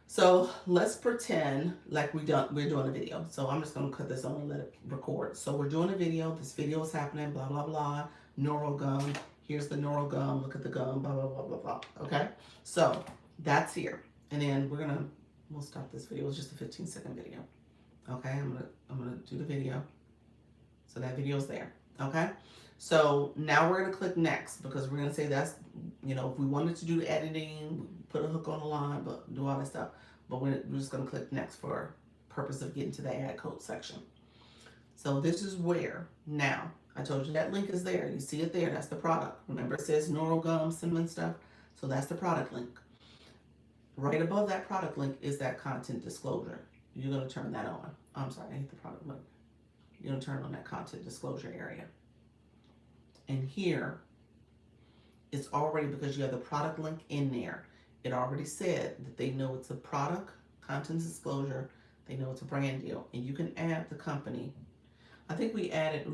[SPEAKER 1] So let's pretend like we're doing a video. So I'm just going to cut this on and let it record. So we're doing a video. This video is happening, blah, blah, blah. Neural gum. Here's the neural gum. Look at the gum, blah, blah, blah, blah, blah. Okay? So that's here. And then we'll stop this video. It's just a 15-second video. Okay? I'm gonna do the video. So that video's there. Okay? So now we're going to click next because we're going to say that's, if we wanted to do the editing, put a hook on the line, but do all that stuff. But we're just going to click next for purpose of getting to the ad code section. So this is where, now, I told you that link is there. You see it there. That's the product. Remember it says neural gum, cinnamon stuff. So that's the product link. Right above that product link is that content disclosure. You're going to turn that on. I'm sorry, I hate the product link. You're going to turn on that content disclosure area. And here, it's already, because you have the product link in there, it already said that they know it's a product, content disclosure, they know it's a brand deal. And you can add the company. I think we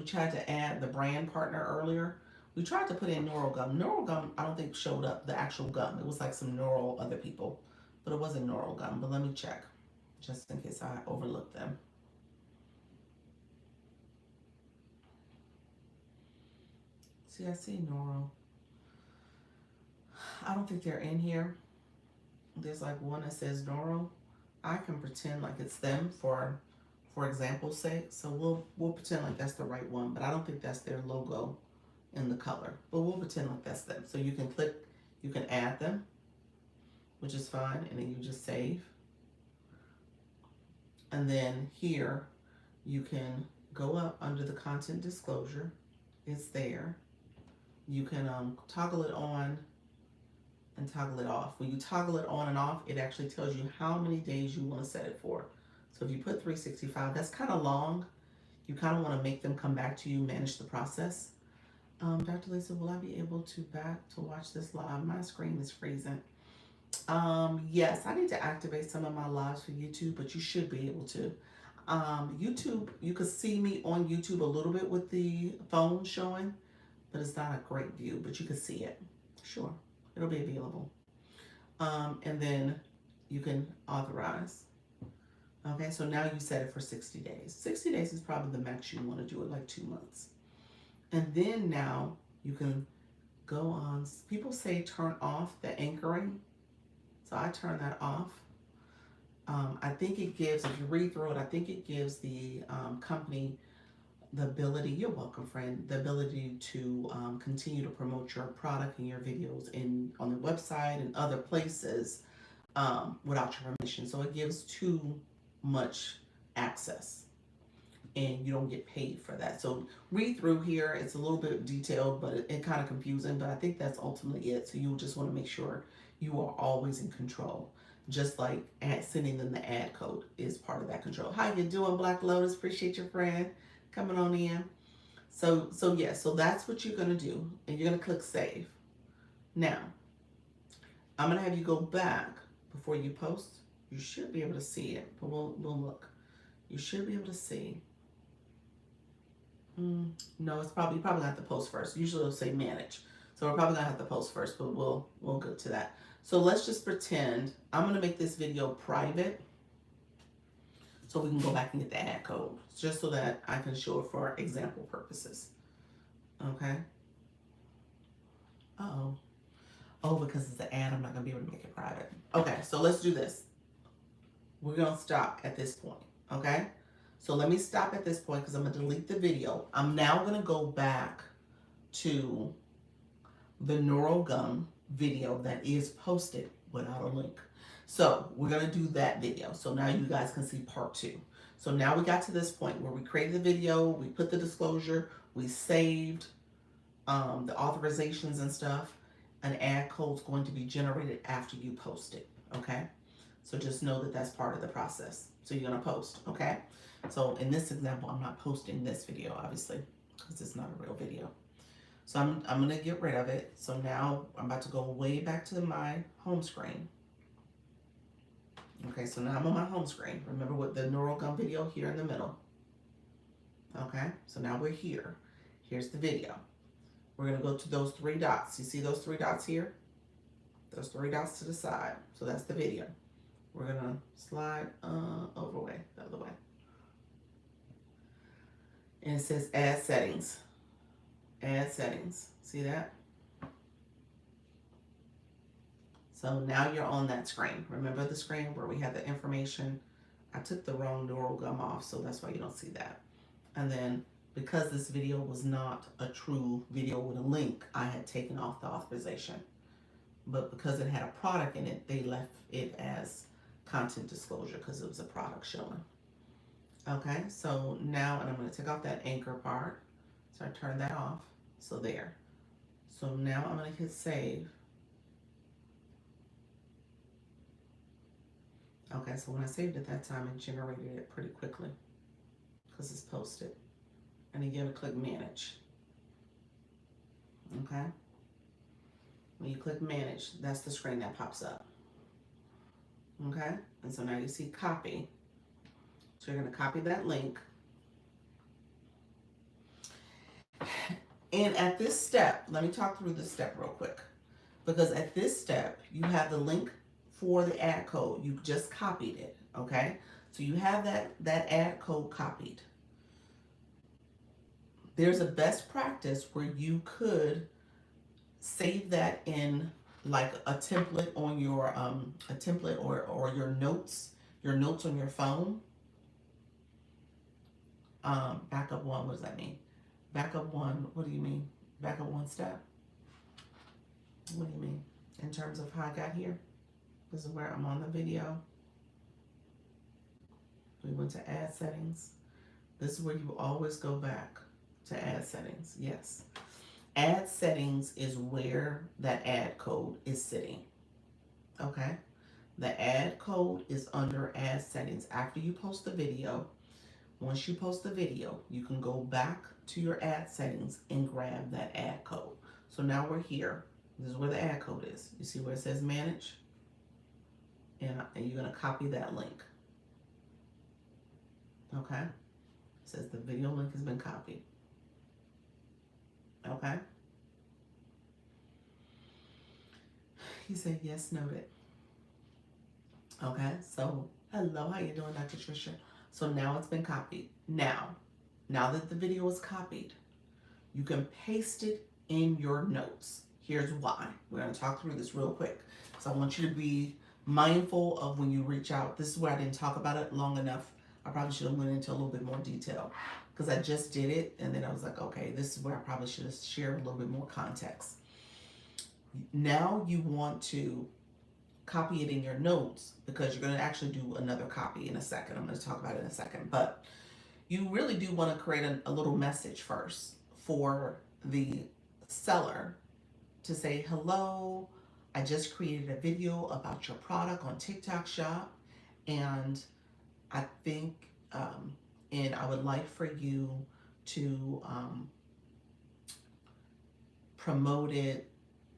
[SPEAKER 1] tried to add the brand partner earlier. We tried to put in Neural Gum. Neural Gum, I don't think showed up the actual gum. It was like some Neural other people, but it wasn't Neural Gum. But let me check, just in case I overlooked them. See, I see Neural. I don't think they're in here. There's like one that says Neural. I can pretend like it's them for example's sake. So we'll pretend like that's the right one, but I don't think that's their logo in the color. But we'll pretend like that's them. So you can click, you can add them, which is fine, and then you just save. And then here, you can go up under the content disclosure. It's there. You can toggle it on and toggle it off. When you toggle it on and off, it actually tells you how many days you want to set it for. So if you put 365, that's kind of long. You kind of want to make them come back to you, manage the process. Dr. Lisa, will I be able to watch this live? My screen is freezing. Yes, I need to activate some of my lives for YouTube, but you should be able to. YouTube, you can see me on YouTube a little bit with the phone showing, but it's not a great view, but you can see it. Sure, it'll be available. And then you can authorize. Okay, so now you set it for 60 days. 60 days is probably the max you want to do it, like 2 months. And then now you can go on. People say turn off the anchoring. So I turn that off. I think it gives, if you read through it, I think it gives the company the ability, you're welcome, friend, the ability to continue to promote your product and your videos on the website and other places without your permission. So it gives too much access and you don't get paid for that. So read through here. It's a little bit detailed, but it kind of confusing, but I think that's ultimately it. So you just want to make sure you are always in control. Just like sending them the ad code is part of that control. How you doing, Black Lotus? Appreciate your friend coming on in. So yeah, so that's what you're gonna do, and you're gonna click save. Now, I'm gonna have you go back before you post. You should be able to see it, but we'll look. You should be able to see. No, it's probably you probably have to post first. Usually it'll say manage, so we're probably gonna have to post first, but we'll go to that. So let's just pretend I'm gonna make this video private, so we can go back and get the ad code, just so that I can show it for example purposes. Okay. Uh-oh. Oh, because it's an ad, I'm not gonna be able to make it private. Okay, so let's do this. We're gonna stop at this point, okay? So let me stop at this point because I'm gonna delete the video. I'm now gonna go back to the neural gum video that is posted without a link. So we're gonna do that video. So now you guys can see part 2. So now we got to this point where we created the video, we put the disclosure, we saved the authorizations and stuff. An ad code is going to be generated after you post it, okay? So just know that that's part of the process. So you're gonna post, okay? So in this example, I'm not posting this video, obviously, because it's not a real video. So I'm gonna get rid of it. So now I'm about to go way back to my home screen. Okay, so now I'm on my home screen. Remember with the neural gum video here in the middle. Okay, so now we're here. Here's the video. We're gonna go to those 3 dots. You see those 3 dots here? Those 3 dots to the side. So that's the video. We're gonna slide over way, the other way. And it says add settings. Add settings. See that? So now you're on that screen. Remember the screen where we had the information? I took the wrong neural gum off, so that's why you don't see that. And then because this video was not a true video with a link, I had taken off the authorization. But because it had a product in it, they left it as content disclosure because it was a product showing. Okay, so now, and I'm going to take off that anchor part. So I turn that off. So there. So now I'm going to hit save. Okay, so when I saved it that time, it generated it pretty quickly because it's posted. And again, click manage. Okay. When you click manage, that's the screen that pops up. Okay, and so now you see copy. So you're going to copy that link. And at this step, let me talk through this step real quick. Because at this step, you have the link for the ad code. You just copied it, okay? So you have that ad code copied. There's a best practice where you could save that in like a template on your a template or your notes on your phone. Backup 1, what does that mean? Backup 1, what do you mean? Backup 1 step? What do you mean? In terms of how I got here? This is where I'm on the video. We went to add settings. This is where you always go back to add settings. Yes. Add settings is where that ad code is sitting. Okay? The ad code is under add settings. After you post the video, once you post the video, you can go back to your ad settings and grab that ad code. So now we're here. This is where the ad code is. You see where it says manage? And you're going to copy that link. Okay? It says the video link has been copied. Okay? He said, yes, noted. Okay, so Hello, how you doing, Dr. Tricia? So now it's been copied. Now that the video is copied, you can paste it in your notes. Here's why. We're going to talk through this real quick. So I want you to be mindful of when you reach out. This is where I didn't talk about it long enough. I probably should have went into a little bit more detail because I just did it and then I was like, okay, this is where I probably should have shared a little bit more context. Now you want to copy it in your notes because you're going to actually do another copy in a second. I'm going to talk about it in a second, but you really do want to create a little message first for the seller to say, hello, I just created a video about your product on TikTok Shop, and I think, and I would like for you to promote it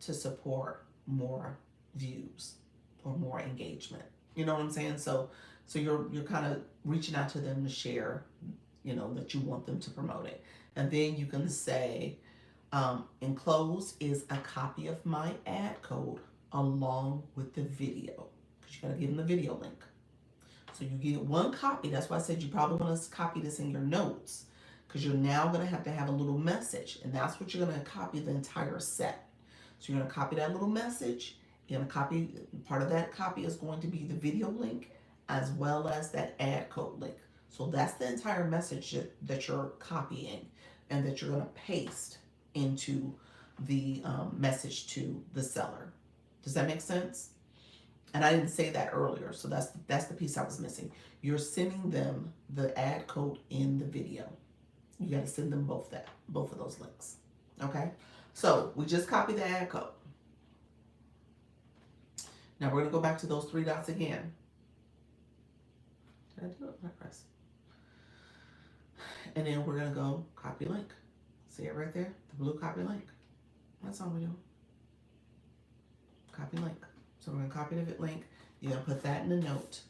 [SPEAKER 1] to support more views or more engagement. You know what I'm saying? So you're kind of reaching out to them to share, that you want them to promote it. And then you can say, enclosed is a copy of my ad code along with the video. Because you got to give them the video link. So you get one copy. That's why I said you probably want to copy this in your notes. Because you're now going to have a little message. And that's what you're going to copy the entire set. So you're going to copy that little message. You're going to copy, part of that copy is going to be the video link as well as that ad code link. So that's the entire message that you're copying and that you're going to paste into the message to the seller. Does that make sense? And I didn't say that earlier, so that's the piece I was missing. You're sending them the ad code in the video. You got to send them both of those links. Okay? So we just copied the ad code. Now we're going to go back to those three dots again. Did I do it? I press. And then we're going to go copy link. See it right there? The blue copy link. That's all we're doing. Copy link. So we're going to copy the link. You're going to put that in the note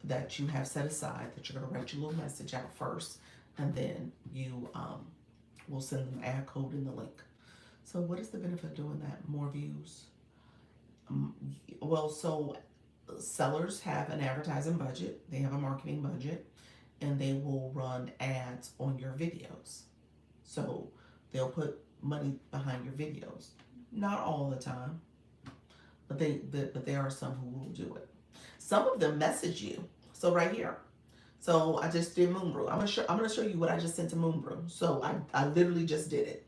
[SPEAKER 1] that you have set aside, that you're going to write your little message out first. And then you will send them ad code in the link. So what is the benefit of doing that? More views. Well, so sellers have an advertising budget. They have a marketing budget. And they will run ads on your videos. So they'll put money behind your videos. Not all the time. But there are some who will do it. Some of them message you. So right here. So I just did Moon Brew. I'm gonna show you what I just sent to Moon Brew. So I literally just did it.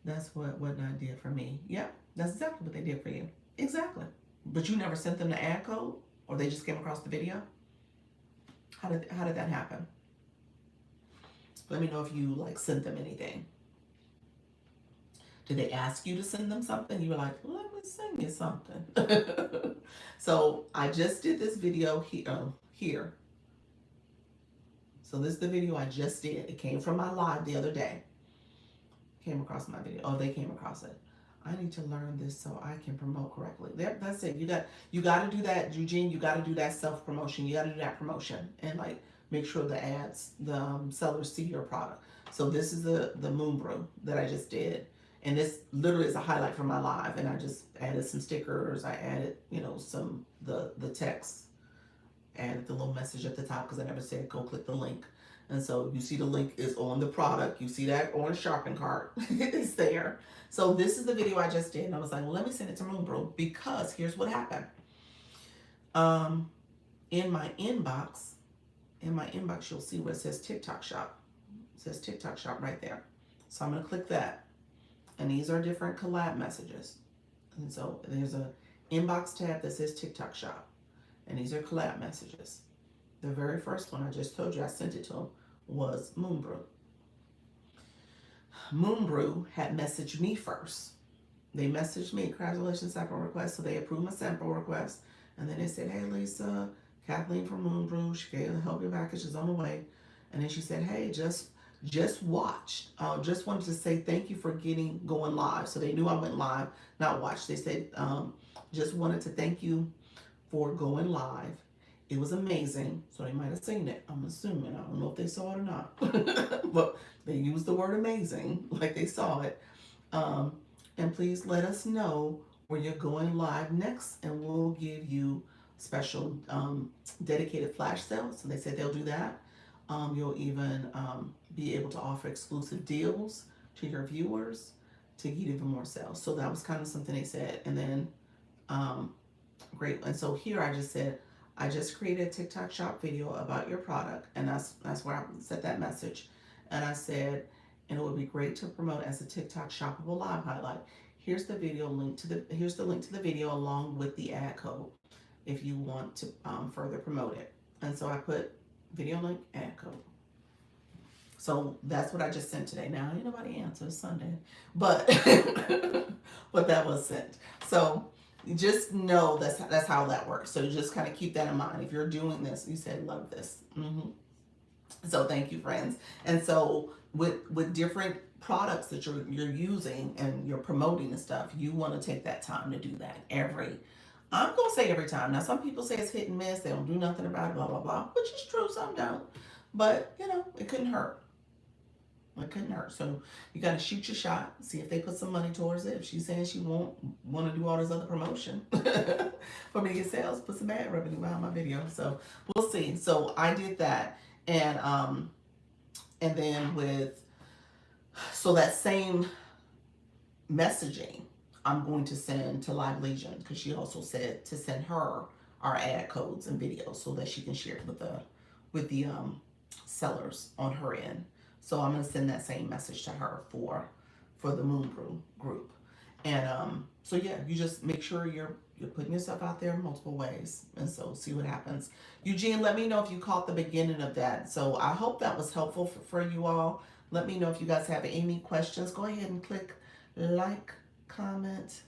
[SPEAKER 1] That's what I did for me. Yeah, that's exactly what they did for you. Exactly. But you never sent them the ad code, or they just came across the video. How did that happen? Let me know if you sent them anything. Did they ask you to send them something? You were like, let me send you something. So I just did this video here. So this is the video I just did. It came from my live the other day. Came across my video. Oh, they came across it. I need to learn this so I can promote correctly. That's it. You got to do that, Eugene. You got to do that self-promotion. You got to do that promotion and make sure the ads, the sellers see your product. So this is the Moon Brew that I just did. And this literally is a highlight from my live. And I just added some stickers. I added, some, the text. Added the little message at the top because I never said go click the link. And so you see the link is on the product. You see that orange shopping cart. It's there. So this is the video I just did. And I was like, well, let me send it to Moon Brew because here's what happened. In my inbox, you'll see where it says TikTok Shop. It says TikTok Shop right there. So I'm going to click that. And these are different collab messages. And so there's a inbox tab that says TikTok Shop. And these are collab messages. The very first one I just told you I sent it to them was Moon Brew. Moon Brew had messaged me first. They messaged me, congratulations, sample request. So they approved my sample request. And then they said, hey, Lisa, Kathleen from Moon Brew, she gave the help your package is on the way. And then she said, hey, just watched. Just wanted to say thank you for going live. So they knew I went live, not watched. They said, just wanted to thank you for going live. It was amazing. So they might have seen it. I'm assuming. I don't know if they saw it or not. But they used the word amazing, like they saw it. And please let us know where you're going live next, and we'll give you special dedicated flash sale. So they said they'll do that. You'll even be able to offer exclusive deals to your viewers to get even more sales. So that was kind of something they said. And then um, great. And so here I just said, I just created a TikTok shop video about your product, and that's where I set that message. And I said, and it would be great to promote as a TikTok shoppable live highlight. Here's the video link to the here's the link to the video along with the ad code if you want to further promote it. And so I put video link, ad code. So that's what I just sent today. Now ain't nobody answers Sunday, but but that was sent. So just know that's how that works. So just kind of keep that in mind. If you're doing this, you said love this. So thank you, friends. And so with different products that you're using and you're promoting and stuff, you want to take that time to do that I'm gonna say every time. Now some people say it's hit and miss, they don't do nothing about it, blah blah blah, which is true, some don't. But it couldn't hurt. It couldn't hurt. So you got to shoot your shot. See if they put some money towards it. If she's saying she won't want to do all this other promotion for me to get sales, put some ad revenue behind my video. So we'll see. So I did that, and then so that same messaging I'm going to send to Live Legion, because she also said to send her our ad codes and videos so that she can share it with the sellers on her end. So I'm going to send that same message to her for the Moon Brew group. And so yeah, you just make sure you're putting yourself out there in multiple ways, and so see what happens. Eugene, let me know if you caught the beginning of that. So I hope that was helpful for you all. Let me know if you guys have any questions. Go ahead and click like, comment,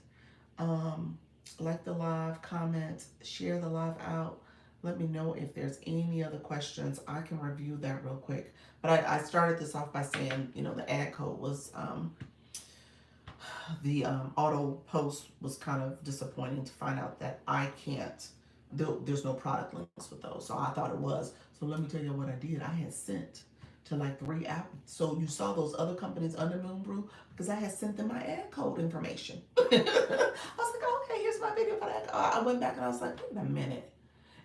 [SPEAKER 1] like the live, comment, share the live out. Let me know if there's any other questions. I can review that real quick. But I started this off by saying, the ad code was, the auto post was kind of disappointing to find out that I can't, there's no product links with those. So I thought it was. So let me tell you what I did. I had sent to like 3 apps. So you saw those other companies under Moon Brew because I had sent them my ad code information. I was like, okay, here's my video for that. I went back and I was like, wait a minute.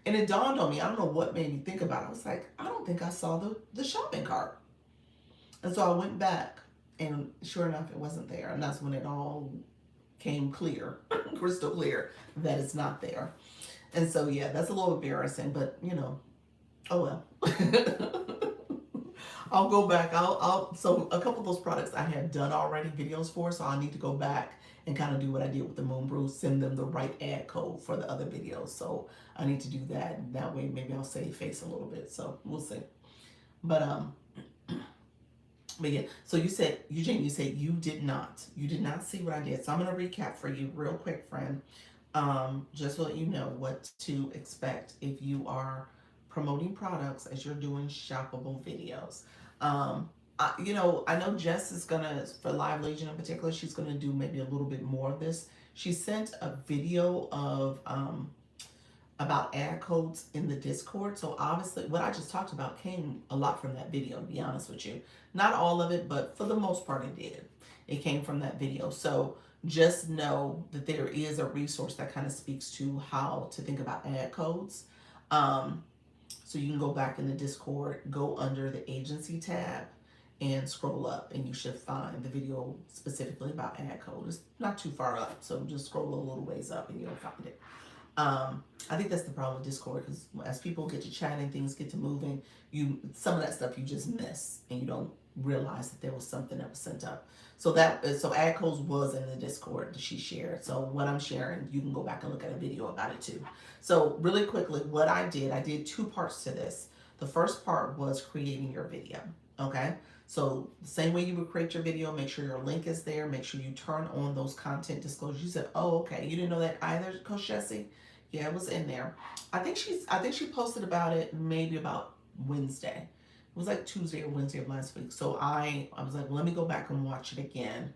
[SPEAKER 1] And it dawned on me, I don't know what made me think about it. I was like, I don't think I saw the shopping cart. And so I went back, and sure enough, it wasn't there. And that's when it all came clear, crystal clear, that it's not there. And so, yeah, that's a little embarrassing, but, oh well. I'll go back. So a couple of those products I had done already videos for, so I need to go back and kind of do what I did with the Moon Brew, send them the right ad code for the other videos. So I need to do that. That way maybe I'll save face a little bit. So we'll see. But yeah, so Eugene, you said you did not see what I did. So I'm going to recap for you real quick, friend. Just to let you know what to expect if you are promoting products as you're doing shoppable videos. I know Jess is gonna, for Live Legion in particular, she's gonna do maybe a little bit more of this. She sent a video of about ad codes in the Discord. So obviously what I just talked about came a lot from that video, to be honest with you. Not all of it, but for the most part it did. It came from that video. So just know that there is a resource that kind of speaks to how to think about ad codes. So you can go back in the Discord, go under the agency tab, and scroll up, and you should find the video specifically about ad code. It's not too far up, so just scroll a little ways up and you'll find it. I think that's the problem with Discord, because as people get to chatting, things get to moving, some of that stuff you just miss, and you don't realize that there was something that was sent up. So ad codes was in the Discord that she shared. So what I'm sharing, you can go back and look at a video about it too. So really quickly, what I did 2 parts to this. The first part was creating your video. Okay. So the same way you would create your video, make sure your link is there. Make sure you turn on those content disclosures. You said, oh, okay. You didn't know that either, Coach Jessie? Yeah, it was in there. I think she posted about it maybe about Wednesday. It was like Tuesday or Wednesday of last week. So I was like, well, let me go back and watch it again.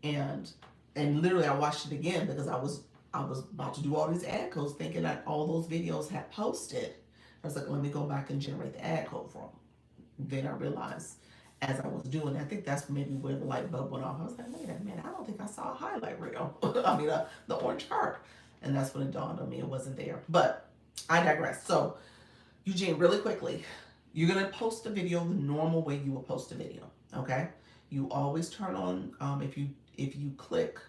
[SPEAKER 1] And literally I watched it again because I was about to do all these ad codes, thinking that all those videos had posted. I was like, let me go back and generate the ad code for them. Then I realized as I was doing it, I think that's maybe where the light bulb went off. I was like, wait a minute, I don't think I saw a highlight reel. I mean, the orange heart. And that's when it dawned on me it wasn't there. But I digress. So, Eugene, really quickly, you're gonna post a video the normal way you will post a video. Okay. You always turn on if you click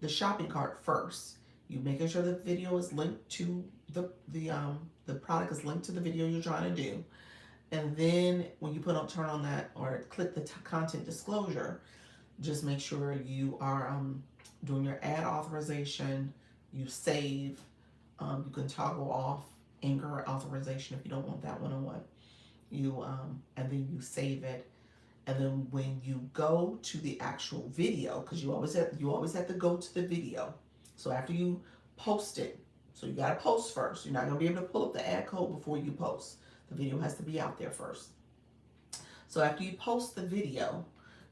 [SPEAKER 1] the shopping cart first. You making sure the video is linked to the product is linked to the video you're trying to do, and then when you turn on that or click the content disclosure, just make sure you are doing your ad authorization. You save. You can toggle off Anchor authorization if you don't want that one-on-one. You and then you save it, and then when you go to the actual video, because you always have to go to the video. So after you post it, so you got to post first. You're not going to be able to pull up the ad code before you post. The video has to be out there first. So after you post the video,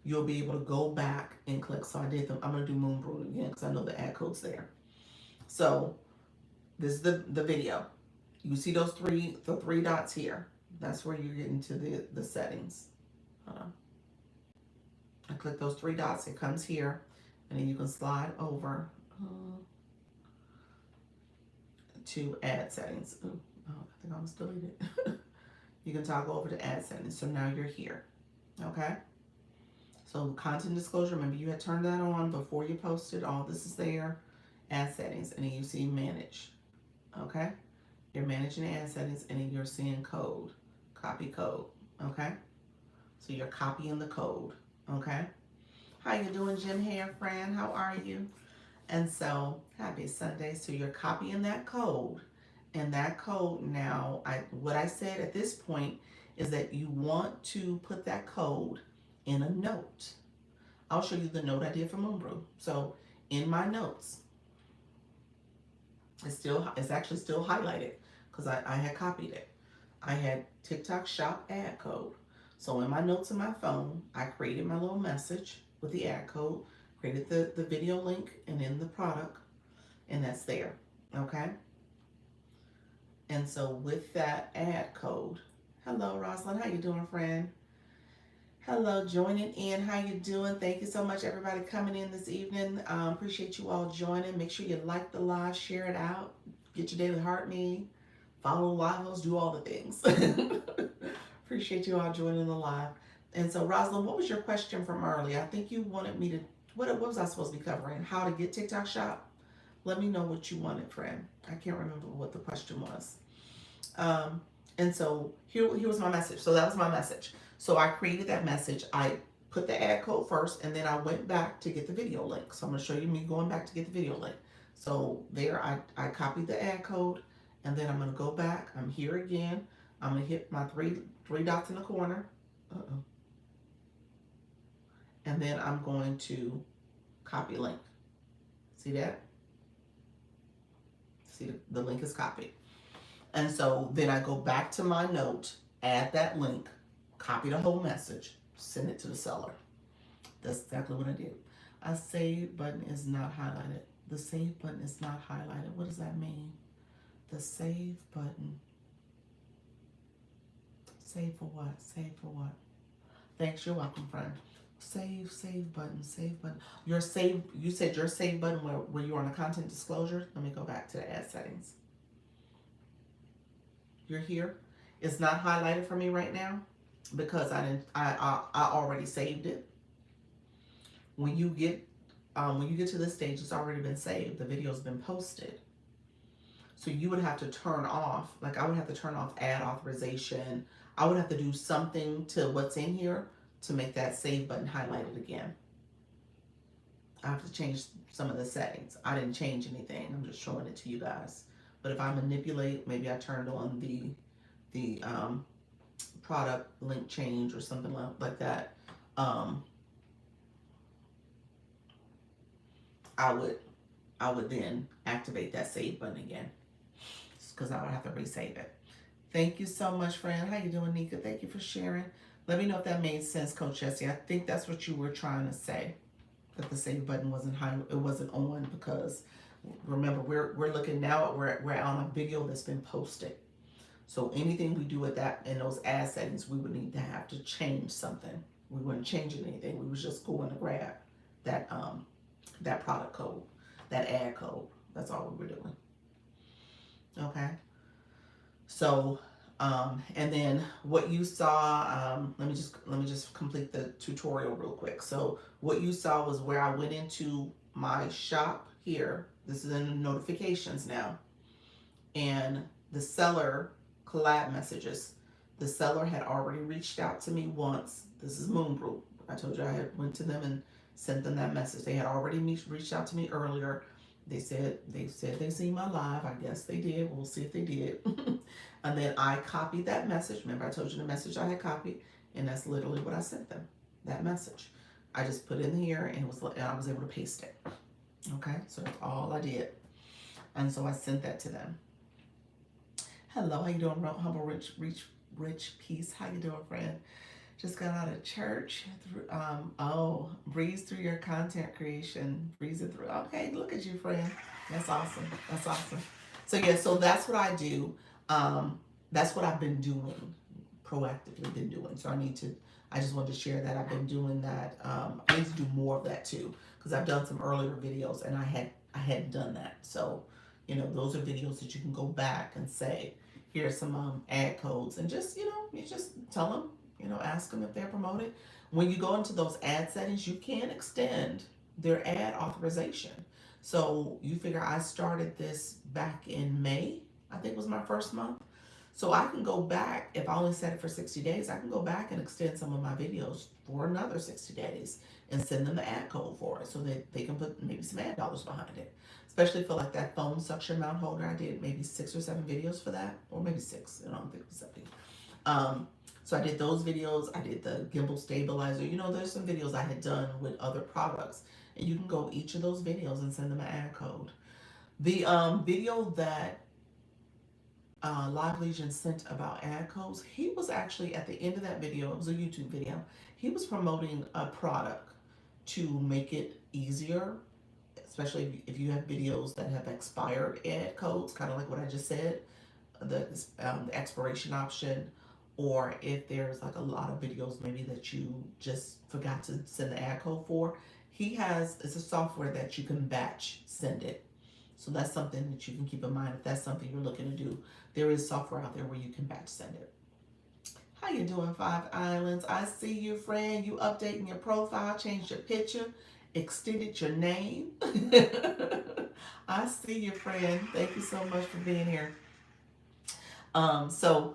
[SPEAKER 1] you'll be able to go back and click. So I'm going to do Moon Brew again because I know the ad code's there. So this is the video. You see the three dots here. That's where you're getting to the settings. I click those three dots. It comes here, and then you can slide over to ad settings. Ooh, oh, I think I almost deleted it. You can toggle over to ad settings. So now you're here. Okay. So content disclosure. Remember you had turned that on before you posted. All this is there. Ad settings, and then you see manage. Okay. You're managing ad settings, and then you're seeing code. Copy code. Okay. So you're copying the code. Okay. How you doing, Jim Hair friend? How are you? And so happy Sunday. So you're copying that code, and that code now, what I said at this point is that you want to put that code in a note. I'll show you the note I did for Moon Brew. So in my notes, it's actually still highlighted because I had copied it. I had TikTok shop ad code. So in my notes on my phone, I created my little message with the ad code, created the video link and then the product, and that's there. Okay. And so with that ad code, hello Rosalind, how you doing, friend? Hello, joining in. How you doing? Thank you so much, everybody coming in this evening. Appreciate you all joining. Make sure you like the live, share it out, get your daily heart me, follow live, do all the things. Appreciate you all joining the live. And so, Rosalind, what was your question from earlier? I think you wanted me to. What was I supposed to be covering? How to get TikTok Shop? Let me know what you wanted, friend. I can't remember what the question was. And so here was my message. So that was my message. So I created that message. I put the ad code first, and then I went back to get the video link. So I'm going to show you me going back to get the video link. So there I copied the ad code, and then I'm going to go back. I'm here again. I'm going to hit my three dots in the corner. And then I'm going to copy link. See that? See the link is copied. And so then I go back to my note, add that link, copy the whole message, send it to the seller. That's exactly what I did. A save button is not highlighted. The save button is not highlighted. What does that mean? The save button. Save for what? Save for what? Thanks, you're welcome, friend. Save button, save button. Your save, you said your save button where you're on the content disclosure. Let me go back to the ad settings. You're here. It's not highlighted for me right now because I already saved it. When you get to this stage, it's already been saved. The video's been posted. So you would have to turn off, like I would have to turn off ad authorization. I would have to do something to what's in here to make that save button highlighted again. I have to change some of the settings. I didn't change anything. I'm just showing it to you guys. But if I manipulate, maybe I turned on the product link change or something like that. I would then activate that save button again because I would have to resave it. Thank you so much, friend. How you doing, Nika? Thank you for sharing. Let me know if that made sense, Coach Jessie. I think that's what you were trying to say, that the save button wasn't on because remember we're looking now at we're on a video that's been posted. So anything we do with that in those ad settings, we would need to have to change something. We weren't changing anything. We was just going to grab that that product code, that ad code. That's all we were doing. Okay. So, and then what you saw, let me just complete the tutorial real quick. So what you saw was where I went into my shop here. This is in the notifications now, and the seller collab messages. The seller had already reached out to me once. This is Moon Brew. I told you I had went to them and sent them that message. They had already reached out to me earlier. They said they seen my live. I guess they did. We'll see if they did. And then I copied that message. Remember I told you the message I had copied, and that's literally what I sent them. That message. I just put it in here and I was able to paste it. Okay, so that's all I did. And so I sent that to them. Hello, how you doing, humble, rich peace? How you doing, friend? Just got out of church. Breeze through your content creation. Breeze it through. Okay, look at you, friend. That's awesome. That's awesome. So yeah, so that's what I do. That's what I've been doing, proactively been doing. So I just wanted to share that I've been doing that. I need to do more of that too, because I've done some earlier videos and I hadn't done that. So, those are videos that you can go back and say, here's some ad codes, and just, you just tell them, ask them if they're promoted. When you go into those ad settings, you can extend their ad authorization. So you figure I started this back in May, I think was my first month. So I can go back, if I only set it for 60 days, I can go back and extend some of my videos for another 60 days and send them the ad code for it so that they can put maybe some ad dollars behind it. Especially for like that phone suction mount holder. I did maybe 6 or 7 videos for that, or maybe 6, I don't think it was 7. So I did those videos. I did the gimbal stabilizer. There's some videos I had done with other products, and you can go each of those videos and send them an ad code. The video that Live Legion sent about ad codes, he was actually at the end of that video, it was a YouTube video, he was promoting a product to make it easier, especially if you have videos that have expired ad codes, kind of like what I just said, the expiration option, or if there's like a lot of videos maybe that you just forgot to send the ad code for. It's a software that you can batch send it. So that's something that you can keep in mind if that's something you're looking to do. There is software out there where you can batch send it. How you doing, Five Islands? I see you, friend. You updating your profile, changed your picture, extended your name. I see you, friend. Thank you so much for being here. So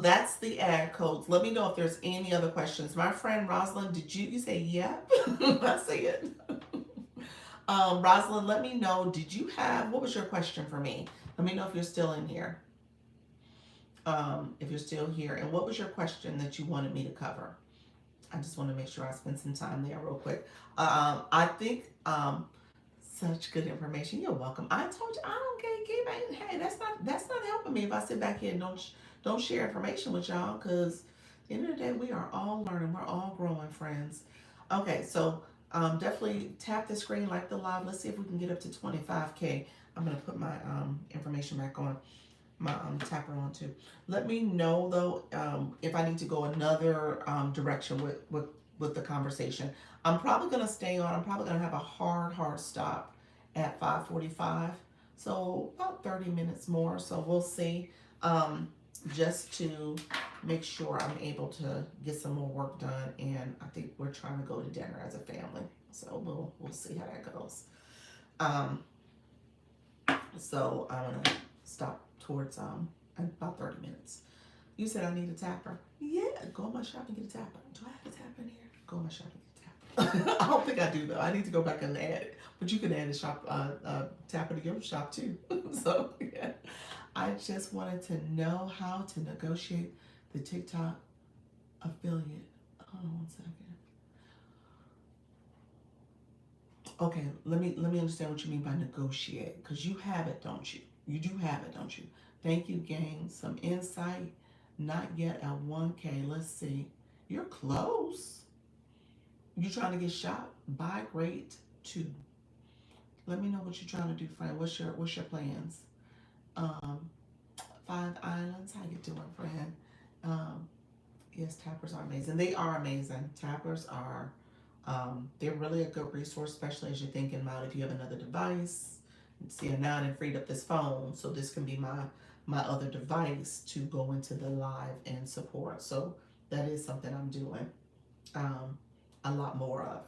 [SPEAKER 1] that's the ad codes. Let me know if there's any other questions. My friend Rosalind, did you say yep? I see it. Rosalind, let me know, what was your question for me? Let me know if you're still in here. If you're still here, and what was your question that you wanted me to cover? I just want to make sure I spend some time there real quick. I think such good information. You're welcome. I told you I don't gatekeep. Hey, that's not helping me if I sit back here and don't share information with y'all, because at the end of the day we are all learning. We're all growing, friends. Okay, so definitely tap the screen, like the live. Let's see if we can get up to 25K. I'm gonna put my information back on, my tapper on too. Let me know though if I need to go another direction with the conversation. I'm probably gonna stay on. I'm probably gonna have a hard stop at 5:45. So about 30 minutes more. So we'll see. Just to make sure I'm able to get some more work done, and I think we're trying to go to dinner as a family. So we'll see how that goes. So I'm gonna stop towards about 30 minutes. You said I need a tapper. Yeah, go in my shop and get a tapper. Do I have a tapper in here? Go in my shop and get a tapper. I don't think I do though. I need to go back and add it. But you can add a shop tapper to your shop too. So yeah. I just wanted to know how to negotiate the TikTok affiliate. Hold on 1 second. Okay, let me understand what you mean by negotiate, because you have it, don't you? You do have it, don't you? Thank you, gang. Some insight. Not yet at 1K. Let's see. You're close. You trying to get shot? Buy great too. Let me know what you're trying to do, friend. What's your plans? 5 Islands. How you doing, friend? Yes, tappers are amazing. They are amazing. Tappers are. They're really a good resource, especially as you're thinking about if you have another device, See, now I freed up this phone, so this can be my other device to go into the live and support. So that is something I'm doing um, a lot more of.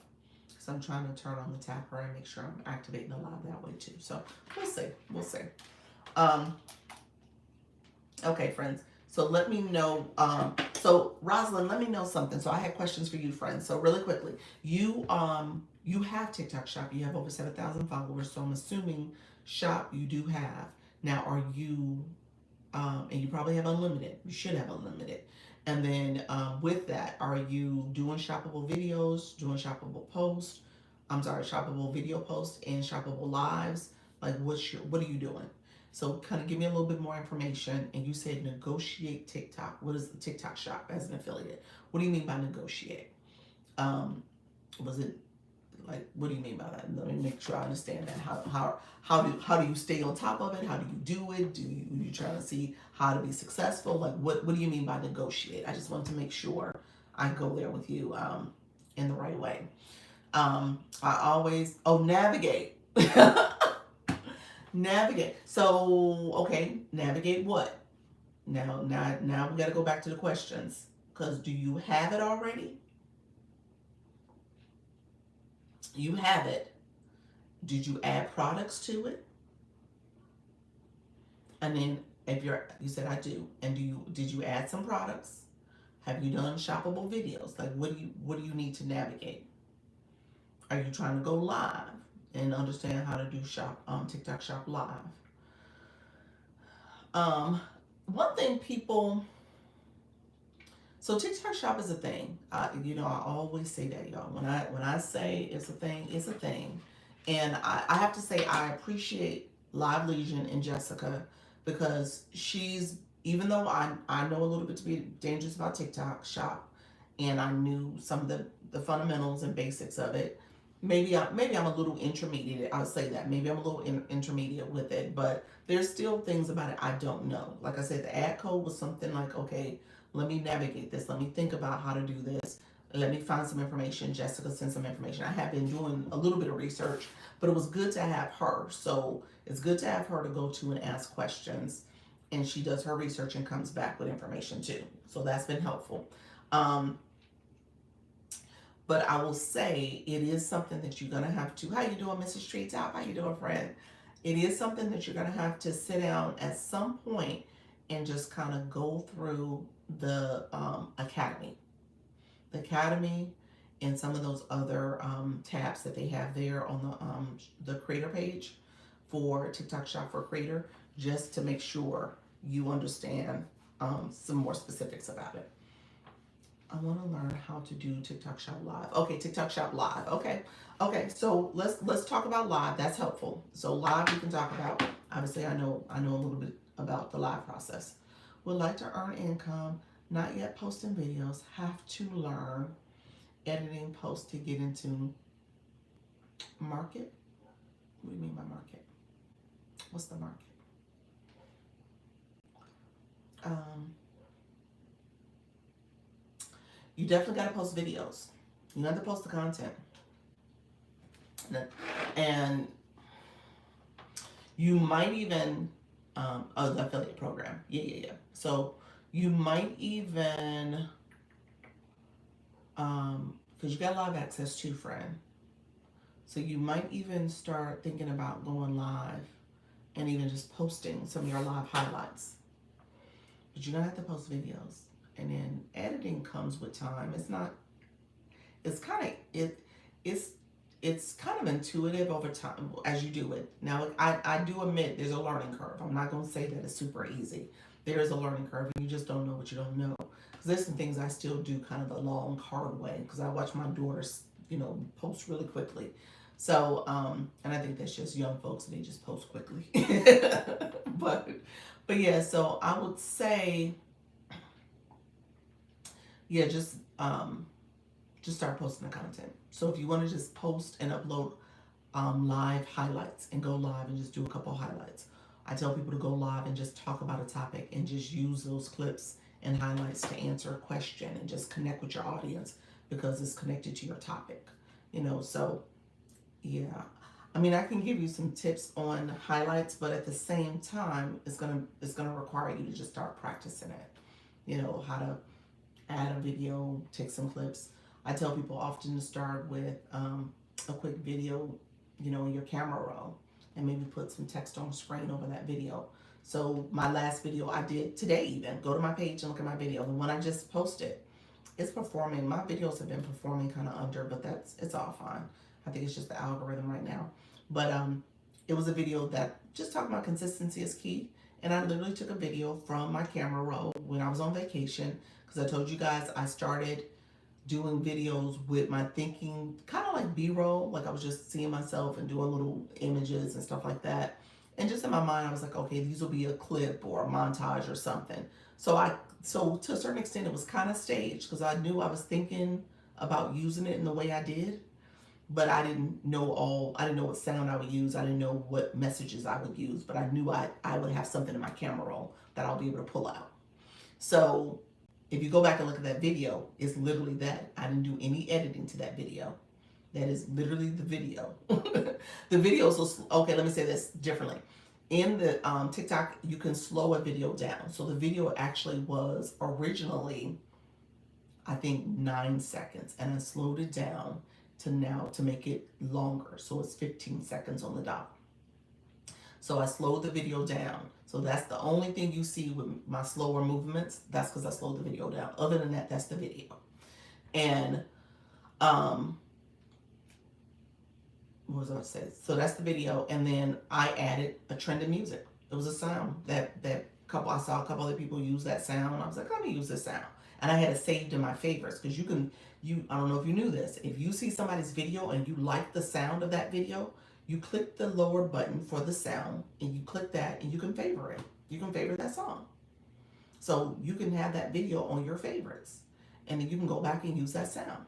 [SPEAKER 1] So I'm trying to turn on the tapper and make sure I'm activating the live that way too. So we'll see. We'll see. Um, okay, friends. So let me know. So Rosalind, let me know something. So I had questions for you, friends. So really quickly, you have TikTok Shop. You have over 7,000 followers. So I'm assuming Shop you do have. Now, are you and you probably have unlimited. You should have unlimited. And then with that, are you doing shoppable videos, doing shoppable posts? I'm sorry, shoppable video posts and shoppable lives. Like, what are you doing? So, kind of give me a little bit more information. And you said negotiate TikTok. What is the TikTok Shop as an affiliate? What do you mean by negotiate? Um, was it like, what do you mean by that? Let me make sure I understand that. How do you stay on top of it? How do you do it? You trying to see how to be successful? Like, what do you mean by negotiate? I just want to make sure I go there with you in the right way. I always navigate. Navigate. So okay, navigate what? Now we got to go back to the questions. Because do you have it already? You have it. Did you add products to it? And then if you said I do, and did you add some products? Have you done shoppable videos? Like what do you need to navigate? Are you trying to go live and understand how to do TikTok Shop live? One thing people So TikTok Shop is a thing. I always say that, y'all. When I say it's a thing, it's a thing. And I have to say I appreciate Live Legion and Jessica because she's even though I know a little bit to be dangerous about TikTok Shop, and I knew some of the fundamentals and basics of it. Maybe I'm a little intermediate. I'll say that maybe I'm a little intermediate with it, but there's still things about it I don't know. Like I said, the ad code was something like, okay, let me navigate this. Let me think about how to do this. Let me find some information. Jessica sent some information. I have been doing a little bit of research, but it was good to have her. So it's good to have her to go to and ask questions. And she does her research and comes back with information too. So that's been helpful. Um, but I will say it is something that you're gonna have to. How you doing, Mrs. Treetop? How you doing, friend? It is something that you're gonna have to sit down at some point and just kind of go through the academy, and some of those other tabs that they have there on the creator page for TikTok Shop for Creator, just to make sure you understand some more specifics about it. I want to learn how to do TikTok Shop Live. Okay, TikTok Shop Live. Okay. So let's talk about live. That's helpful. So live we can talk about. Obviously, I know a little bit about the live process. Would like to earn income. Not yet posting videos. Have to learn editing posts to get into market. What do you mean by market? What's the market? You definitely got to post videos. You have to post the content. And you might even, the affiliate program. Yeah. So you might even, because you got live access too, friend. So you might even start thinking about going live and even just posting some of your live highlights. But you're going to have to post videos. And then editing comes with time. It's kind of intuitive over time as you do it. Now, I do admit there's a learning curve. I'm not going to say that it's super easy. There is a learning curve, and you just don't know what you don't know. Because there's some things I still do kind of the long, hard way, because I watch my daughters, post really quickly. So, and I think that's just young folks, and they just post quickly. but yeah, so I would say, yeah, just start posting the content. So if you want to just post and upload live highlights and go live and just do a couple highlights. I tell people to go live and just talk about a topic and just use those clips and highlights to answer a question and just connect with your audience because it's connected to your topic. So yeah, I mean, I can give you some tips on highlights, but at the same time, it's gonna require you to just start practicing it. You know, how to add a video, take some clips. I tell people often to start with a quick video, you know, in your camera roll, and maybe put some text on screen over that video. So my last video I did today, even go to my page and look at my video, the one I just posted. It's performing. My videos have been performing kind of under, but it's all fine. I think it's just the algorithm right now. But it was a video that just talking about consistency is key. And I literally took a video from my camera roll when I was on vacation, because I told you guys I started doing videos with my thinking, kind of like B-roll, like I was just seeing myself and doing little images and stuff like that. And just in my mind, I was like, okay, these will be a clip or a montage or something. So to a certain extent, it was kind of staged because I knew I was thinking about using it in the way I did, but I didn't know what sound I would use. I didn't know what messages I would use, but I knew I would have something in my camera roll that I'll be able to pull out. So if you go back and look at that video, it's literally that. I didn't do any editing to that video. That is literally the video. The video, okay, let me say this differently. In the TikTok, you can slow a video down. So the video actually was originally, I think, 9 seconds, and I slowed it down to now to make it longer. So it's 15 seconds on the dot. So I slowed the video down. So that's the only thing you see with my slower movements. That's because I slowed the video down. Other than that, that's the video. And what was I going to say? So that's the video, and then I added a trend of music. It was a sound that I saw a couple other people use that sound. I was like, let me use this sound, and I had it saved in my favorites because I don't know if you knew this. If you see somebody's video and you like the sound of that video, you click the lower button for the sound, and you click that, and you can favorite it. You can favorite that song, so you can have that video on your favorites, and then you can go back and use that sound.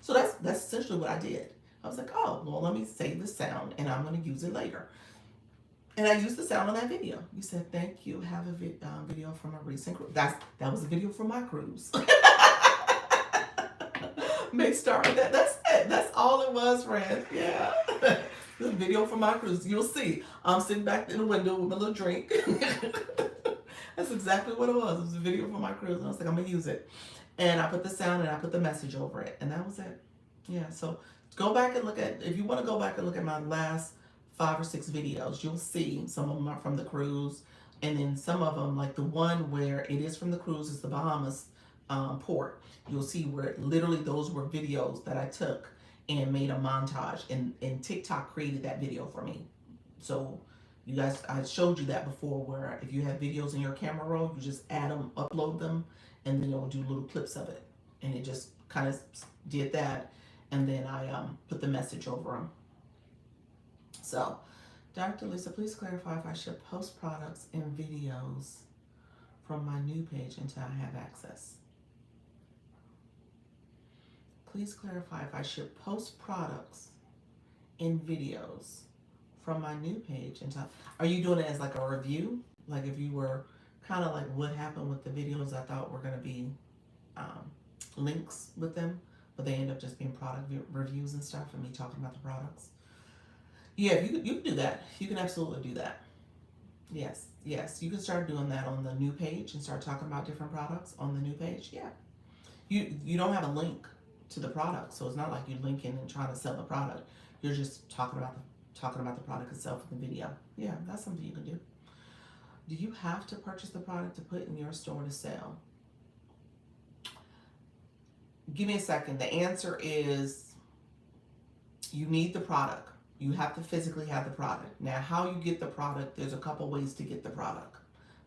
[SPEAKER 1] So that's essentially what I did. I was like, oh, well, let me save the sound, and I'm going to use it later. And I used the sound on that video. You said, thank you. Have a video from a recent cruise. That was a video from my cruise. Make start with that. That's it. That's all it was, friends. Yeah. The video from my cruise. You'll see. I'm sitting back in the window with a little drink. That's exactly what it was. It was a video from my cruise. And I was like, I'm going to use it. And I put the sound and I put the message over it. And that was it. Yeah. So go back and if you want to go back and look at my last 5 or 6 videos, you'll see some of them are from the cruise. And then some of them, like the one where it is from the cruise, is the Bahamas port. You'll see where literally those were videos that I took and made a montage. And TikTok created that video for me. So you guys, I showed you that before, where if you have videos in your camera roll, you just add them, upload them, and then it'll do little clips of it. And it just kind of did that. And then I put the message over them. So, Dr. Lisa, please clarify if I should post products and videos from my new page until I have access. Please clarify if I should post products and videos from my new page until. Are you doing it as like a review? Like if you were kind of like what happened with the videos I thought were going to be links with them, but they end up just being product reviews and stuff, and me talking about the products. Yeah, you can do that. You can absolutely do that. Yes, you can start doing that on the new page and start talking about different products on the new page. Yeah, you don't have a link to the product, so it's not like you're linking and trying to sell the product. You're just talking about the product itself in the video. Yeah, that's something you can do. Do you have to purchase the product to put in your store to sell? Give me a second. The answer is you need the product. You have to physically have the product. Now, how you get the product, there's a couple ways to get the product.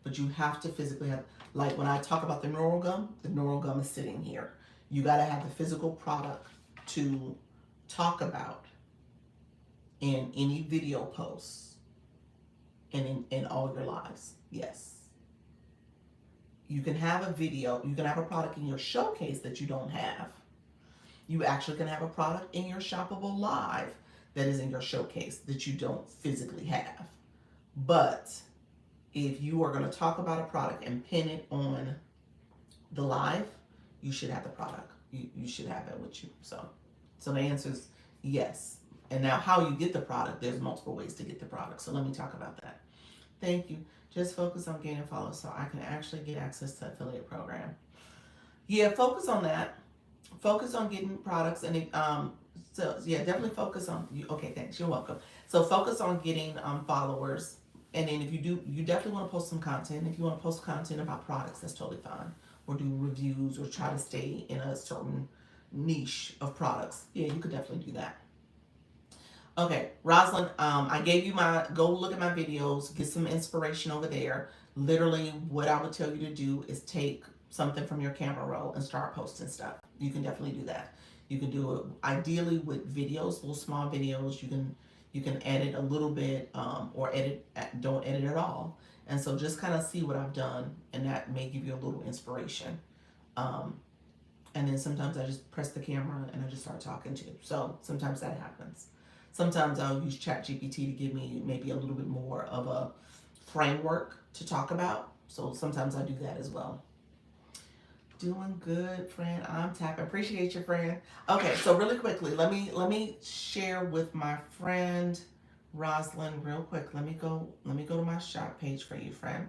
[SPEAKER 1] But you have to physically have, like when I talk about the neural gum is sitting here. You got to have the physical product to talk about in any video posts and in all your lives. Yes. You can have a video, you can have a product in your showcase that you don't have. You actually can have a product in your shoppable live that is in your showcase that you don't physically have. But if you are going to talk about a product and pin it on the live, you should have the product. You should have it with you. So the answer is yes. And now how you get the product, there's multiple ways to get the product. So let me talk about that. Thank you. Just focus on gaining followers so I can actually get access to affiliate program. Yeah, focus on that. Focus on getting products and so yeah, definitely focus on you. Okay, thanks. You're welcome. So focus on getting followers, and then if you do, you definitely want to post some content. If you want to post content about products, that's totally fine. Or do reviews, or try to stay in a certain niche of products. Yeah, you could definitely do that. Okay, Rosalind, I gave you go look at my videos, get some inspiration over there. Literally, what I would tell you to do is take something from your camera roll and start posting stuff. You can definitely do that. You can do it ideally with videos, little small videos. You can edit a little bit, or don't edit at all. And so just kind of see what I've done, and that may give you a little inspiration. Um, and then sometimes I just press the camera and I just start talking to you. So sometimes that happens. Sometimes I'll use ChatGPT to give me maybe a little bit more of a framework to talk about. So sometimes I do that as well. Doing good, friend. I'm tapping. Appreciate you, friend. Okay, so really quickly, let me share with my friend Rosalind real quick. Let me go to my shop page for you, friend.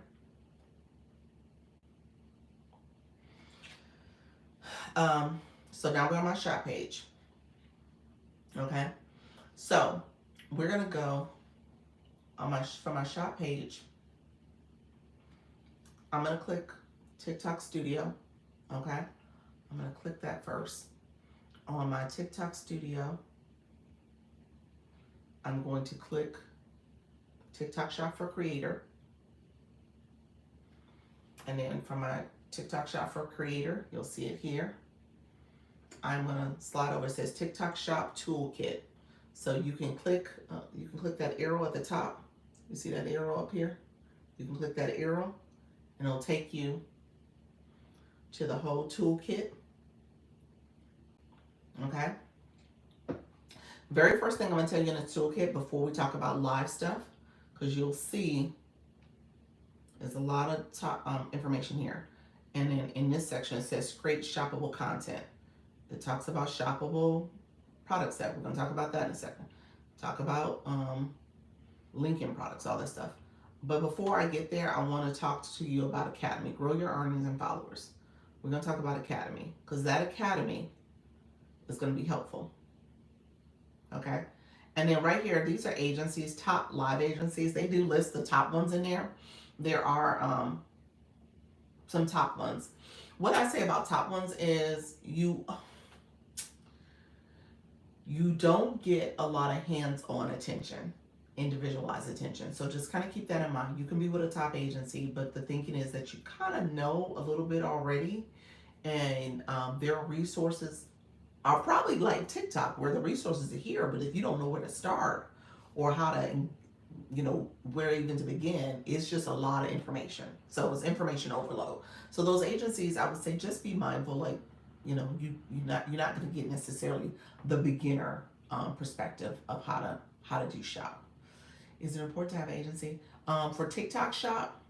[SPEAKER 1] So now we're on my shop page. Okay. So we're gonna go on from my shop page. I'm gonna click TikTok Studio. Okay, I'm gonna click that first. On my TikTok Studio, I'm going to click TikTok Shop for Creator. And then from my TikTok Shop for Creator, you'll see it here. I'm gonna slide over. It says TikTok Shop Toolkit. So you can click that arrow at the top. You see that arrow up here? You can click that arrow and it'll take you to the whole toolkit. Okay. Very first thing I'm going to tell you in the toolkit before we talk about live stuff, because you'll see there's a lot of information here. And then in this section, it says create shoppable content. It talks about shoppable product set. We're going to talk about that in a second. Talk about linking products, all that stuff. But before I get there, I want to talk to you about Academy. Grow your earnings and followers. We're going to talk about Academy because that Academy is going to be helpful. Okay. And then right here, these are agencies, top live agencies. They do list the top ones in there. There are some top ones. What I say about top ones is you don't get a lot of hands-on attention, individualized attention. So just kind of keep that in mind. You can be with a top agency, but the thinking is that you kind of know a little bit already, and their resources are probably like TikTok, where the resources are here, but if you don't know where to start or how to, where even to begin, it's just a lot of information. So it's information overload. So those agencies, I would say, just be mindful, like, you're not going to get necessarily the beginner perspective of how to do shop. Is it important to have an agency? For TikTok Shop,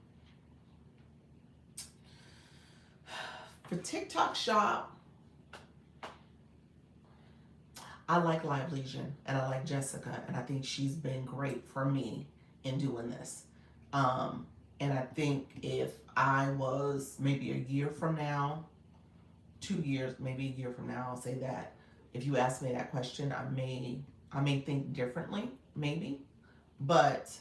[SPEAKER 1] I like Live Legion and I like Jessica, and I think she's been great for me in doing this. And I think if I was maybe a year from now, 2 years, maybe a year from now, I'll say that if you ask me that question, I may think differently, maybe. But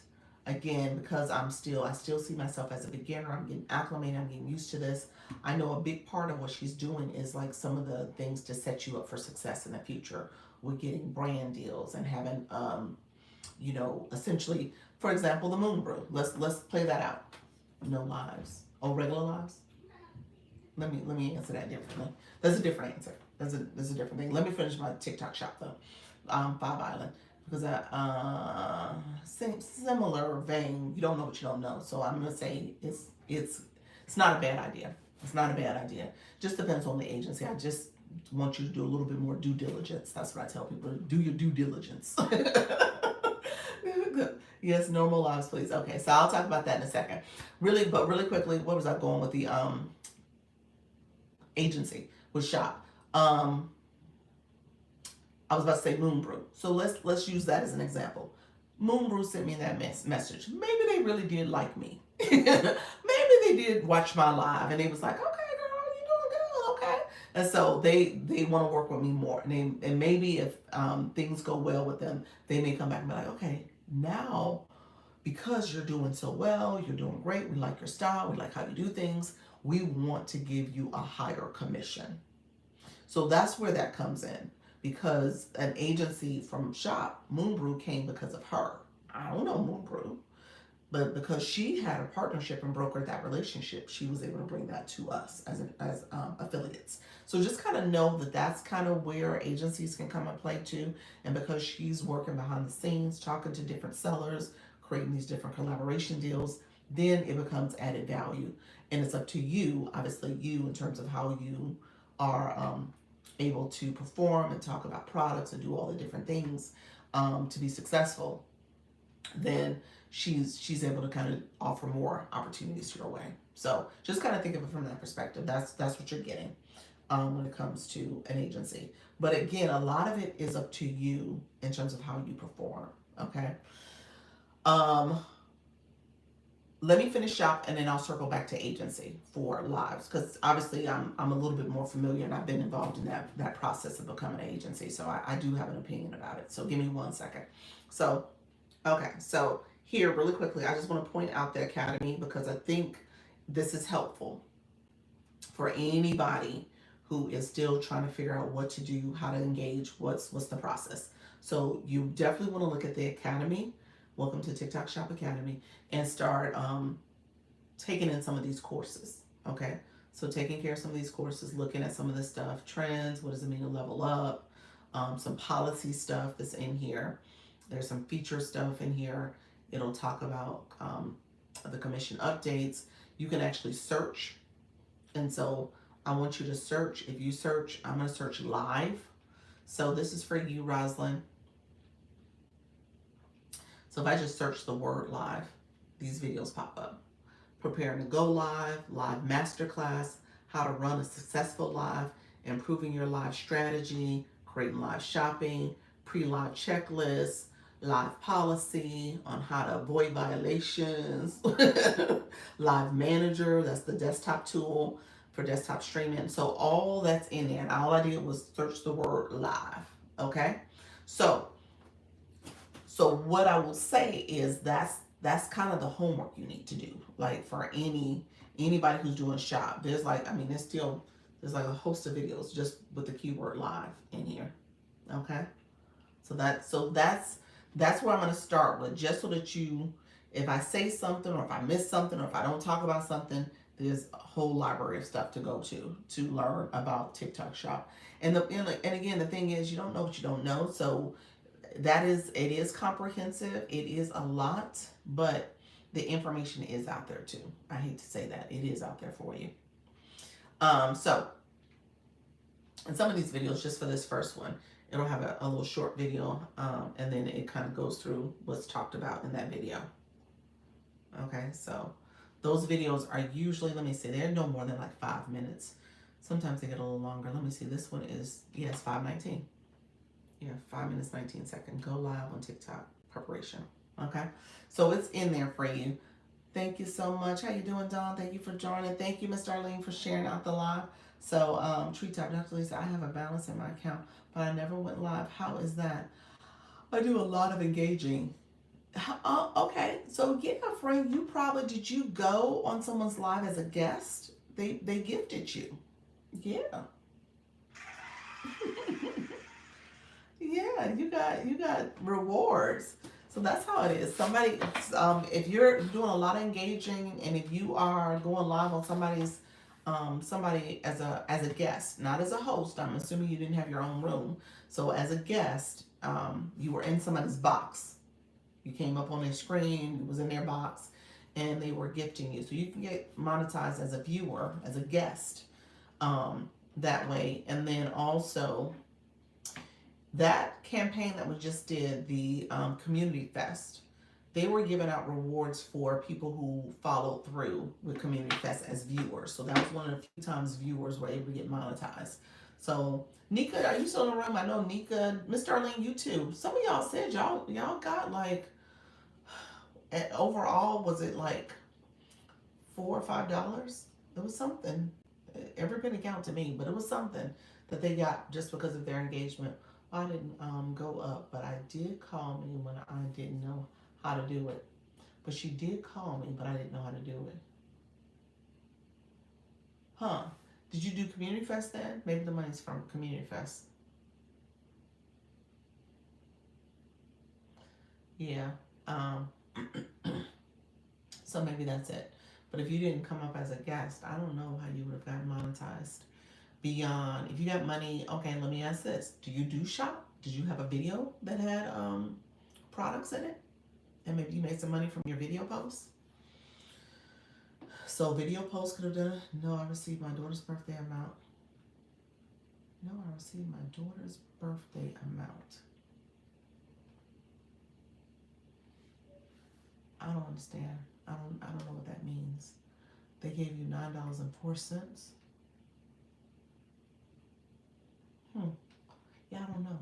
[SPEAKER 1] again, because I still see myself as a beginner, I'm getting acclimated, I'm getting used to this. I know a big part of what she's doing is like some of the things to set you up for success in the future. We're getting brand deals and having, essentially, for example, the Moon Brew. Let's play that out. No lives. Oh, regular lives? Let me answer that differently. That's a different answer. That's a different thing. Let me finish my TikTok shop though. 5 Island. Because similar vein, you don't know what you don't know. So I'm gonna say it's not a bad idea. It's not a bad idea. Just depends on the agency. I just want you to do a little bit more due diligence. That's what I tell people. Do your due diligence. Yes, normal lives, please. Okay, so I'll talk about that in a second. Really quickly, what was I going with the agency with shop? I was about to say Moon Brew. So let's use that as an example. Moon Brew sent me that message. Maybe they really did like me. Maybe they did watch my live and they was like, okay, girl, you doing good, okay. And so they want to work with me more. And maybe if things go well with them, they may come back and be like, okay, now because you're doing so well, you're doing great. We like your style. We like how you do things. We want to give you a higher commission. So that's where that comes in because an agency from Shop, Moonbrew, came because of her. I don't know Moonbrew, but because she had a partnership and brokered that relationship, she was able to bring that to us as affiliates. So just kind of know that that's kind of where agencies can come and play too. And because she's working behind the scenes, talking to different sellers, creating these different collaboration deals, then it becomes added value. And it's up to you, obviously, you in terms of how you are able to perform and talk about products and do all the different things to be successful. Then she's able to kind of offer more opportunities your way. So just kind of think of it from that perspective. That's what you're getting when it comes to an agency. But again, a lot of it is up to you in terms of how you perform. Okay. Um, Let me finish Shop and then I'll circle back to agency for lives because obviously I'm a little bit more familiar and I've been involved in that process of becoming an agency. So I do have an opinion about it. So give me 1 second. So okay, so here really quickly, I just want to point out the academy because I think this is helpful for anybody who is still trying to figure out what to do, how to engage, what's the process. So you definitely want to look at the academy. Welcome to TikTok Shop Academy, and start taking in some of these courses. Okay, so taking care of some of these courses, looking at some of this stuff, trends. What does it mean to level up? Some policy stuff that's in here. There's some feature stuff in here. It'll talk about the commission updates. You can actually search. And so I want you to search. If you search, I'm going to search live. So this is for you, Roslyn. So if I just search the word live, these videos pop up. Preparing to go live, live masterclass, how to run a successful live, improving your live strategy, creating live shopping, pre-live checklists, live policy on how to avoid violations, live manager, that's the desktop tool for desktop streaming. So all that's in there. And all I did was search the word live. Okay. So what I will say is that's kind of the homework you need to do. Like for anybody who's doing Shop, there's like, I mean, there's like a host of videos just with the keyword live in here. Okay. So that's where I'm going to start with, just so that you, if I say something or if I miss something or if I don't talk about something, there's a whole library of stuff to go to learn about TikTok Shop. And again, the thing is, you don't know what you don't know. So it is comprehensive. It is a lot, but the information is out there too. I hate to say that. It is out there for you. So in some of these videos, just for this first one, it'll have a little short video, and then it kind of goes through what's talked about in that video. Okay, so those videos are usually, let me see, they're no more than like 5 minutes. Sometimes they get a little longer. Let me see, this one is, yeah, it's 5:19. Yeah, 5 minutes, 19 seconds. Go live on TikTok preparation. Okay, so it's in there for you. Thank you so much. How you doing, Dawn? Thank you for joining. Thank you, Miss Darlene, for sharing out the live. So, Treetop, Dr. Lisa, I have a balance in my account, but I never went live. How is that? I do a lot of engaging. Okay, so yeah, friend, did you go on someone's live as a guest? They gifted you. Yeah. Yeah, you got rewards. So that's how it is. Somebody, if you're doing a lot of engaging, and if you are going live on somebody as a guest, not as a host. I'm assuming you didn't have your own room. So as a guest, you were in somebody's box. You came up on their screen. It was in their box, and they were gifting you. So you can get monetized as a viewer, as a guest, that way. And then also, that campaign that we just did, the Community Fest, they were giving out rewards for people who followed through with Community Fest as viewers. So that was one of the few times viewers were able to get monetized. So Nika, are you still in the room? I know Nika, Miss Darlene, you too. Some of y'all said y'all got like, overall, was it like $4 or $5? It was something. Every penny counted to me, but it was something that they got just because of their engagement. I didn't go up, but I did call me when I didn't know how to do it. But she did call me, but I didn't know how to do it. Huh? Did you do Community Fest then? Maybe the money's from Community Fest. Yeah. Um, so maybe that's it. But if you didn't come up as a guest, I don't know how you would have gotten monetized. Beyond, if you got money, okay, let me ask this. Do you do shop? Did you have a video that had products in it? And maybe you made some money from your video posts? So video posts could have done it. No, I received my daughter's birthday amount. No, I received my daughter's birthday amount. I don't understand. I don't know what that means. They gave you $9.04. Yeah, I don't know.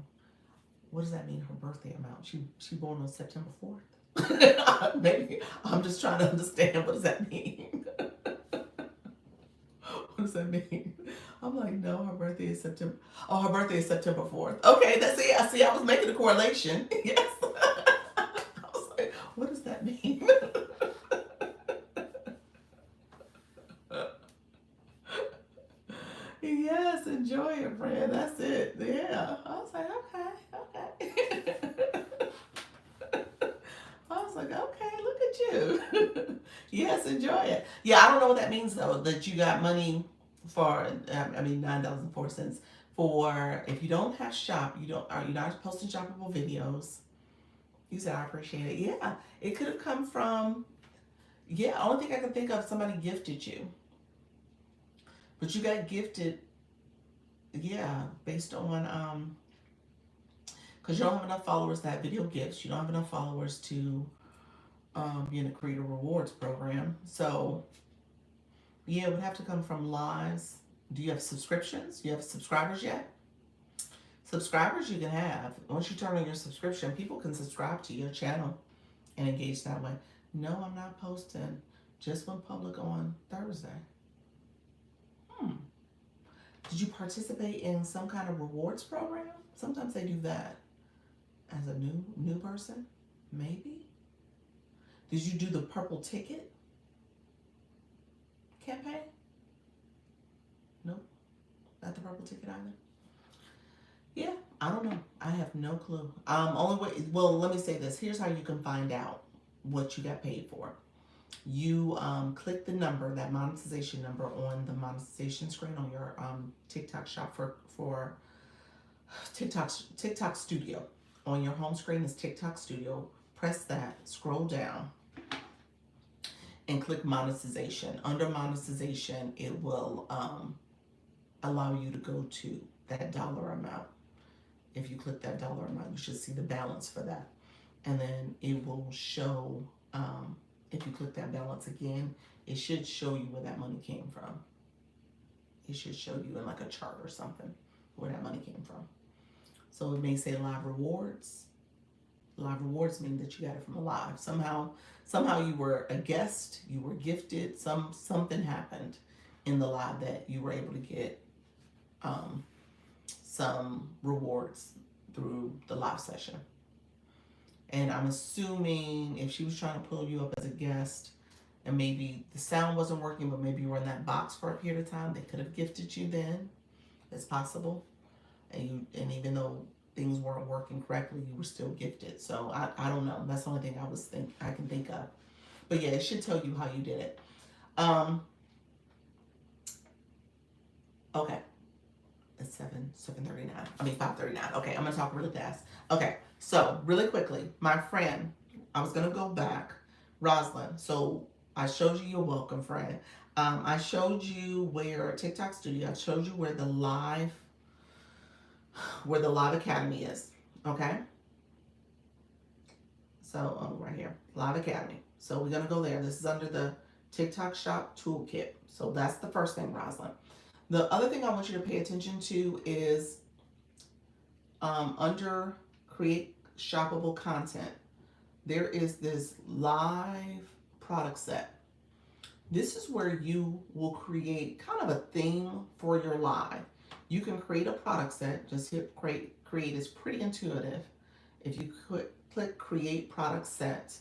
[SPEAKER 1] What does that mean, her birthday amount? She born on September 4th? Maybe I'm just trying to understand, what does that mean? What does that mean? I'm like, no, her birthday is September. Oh, her birthday is September 4th. Okay, that's it. I was making a correlation. Yes. I was like, what does that mean? Yes, enjoy it, friend. That's it. Yeah. I was like, okay, okay. I was like, okay, look at you. Yes, enjoy it. Yeah, I don't know what that means though. That you got money for, $9.04 for, if you don't have shop, you're not posting shoppable videos. You said I appreciate it. Yeah, it could have come from. Yeah, only thing I can think of, somebody gifted you, but you got gifted. Yeah, based on because you don't have enough followers to have video gifts. You don't have enough followers to be in the Creator Rewards program. So yeah, it would have to come from lives. Do you have subscriptions? Do you have subscribers yet? Subscribers you can have. Once you turn on your subscription, people can subscribe to your channel and engage that way. No, I'm not posting. Just went public on Thursday. Did you participate in some kind of rewards program? Sometimes they do that as a new person. Maybe. Did you do the purple ticket campaign? Nope, not the purple ticket either. Yeah, I don't know. I have no clue. Only way. Well, let me say this. Here's how you can find out what you got paid for. You click the number, that monetization number, on the monetization screen on your TikTok shop for TikTok Studio. On your home screen is TikTok Studio. Press that. Scroll down and click monetization. Under monetization, it will allow you to go to that dollar amount. If you click that dollar amount, you should see the balance for that. And then it will show, if you click that balance again, it should show you where that money came from. It should show you in like a chart or something where that money came from. So it may say live rewards. Live rewards mean that you got it from a live. Somehow you were a guest, you were gifted, something happened in the live that you were able to get some rewards through the live session. And I'm assuming if she was trying to pull you up as a guest and maybe the sound wasn't working, but maybe you were in that box for a period of time, they could have gifted you then. It's possible. And even though things weren't working correctly, you were still gifted. So I don't know. That's the only thing I can think of. But yeah, it should tell you how you did it. Okay. It's 7:39. 5:39. Okay, I'm gonna talk really fast. Okay, so really quickly, my friend, I was gonna go back, Rosalind. So I showed you your welcome, friend. I showed you where TikTok Studio. I showed you where the live academy is. Okay. So right here, Live Academy. So we're gonna go there. This is under the TikTok Shop Toolkit. So that's the first thing, Rosalind. The other thing I want you to pay attention to is under create shoppable content, there is this live product set. This is where you will create kind of a theme for your live. You can create a product set, just hit create. Create is pretty intuitive. If you click create product set,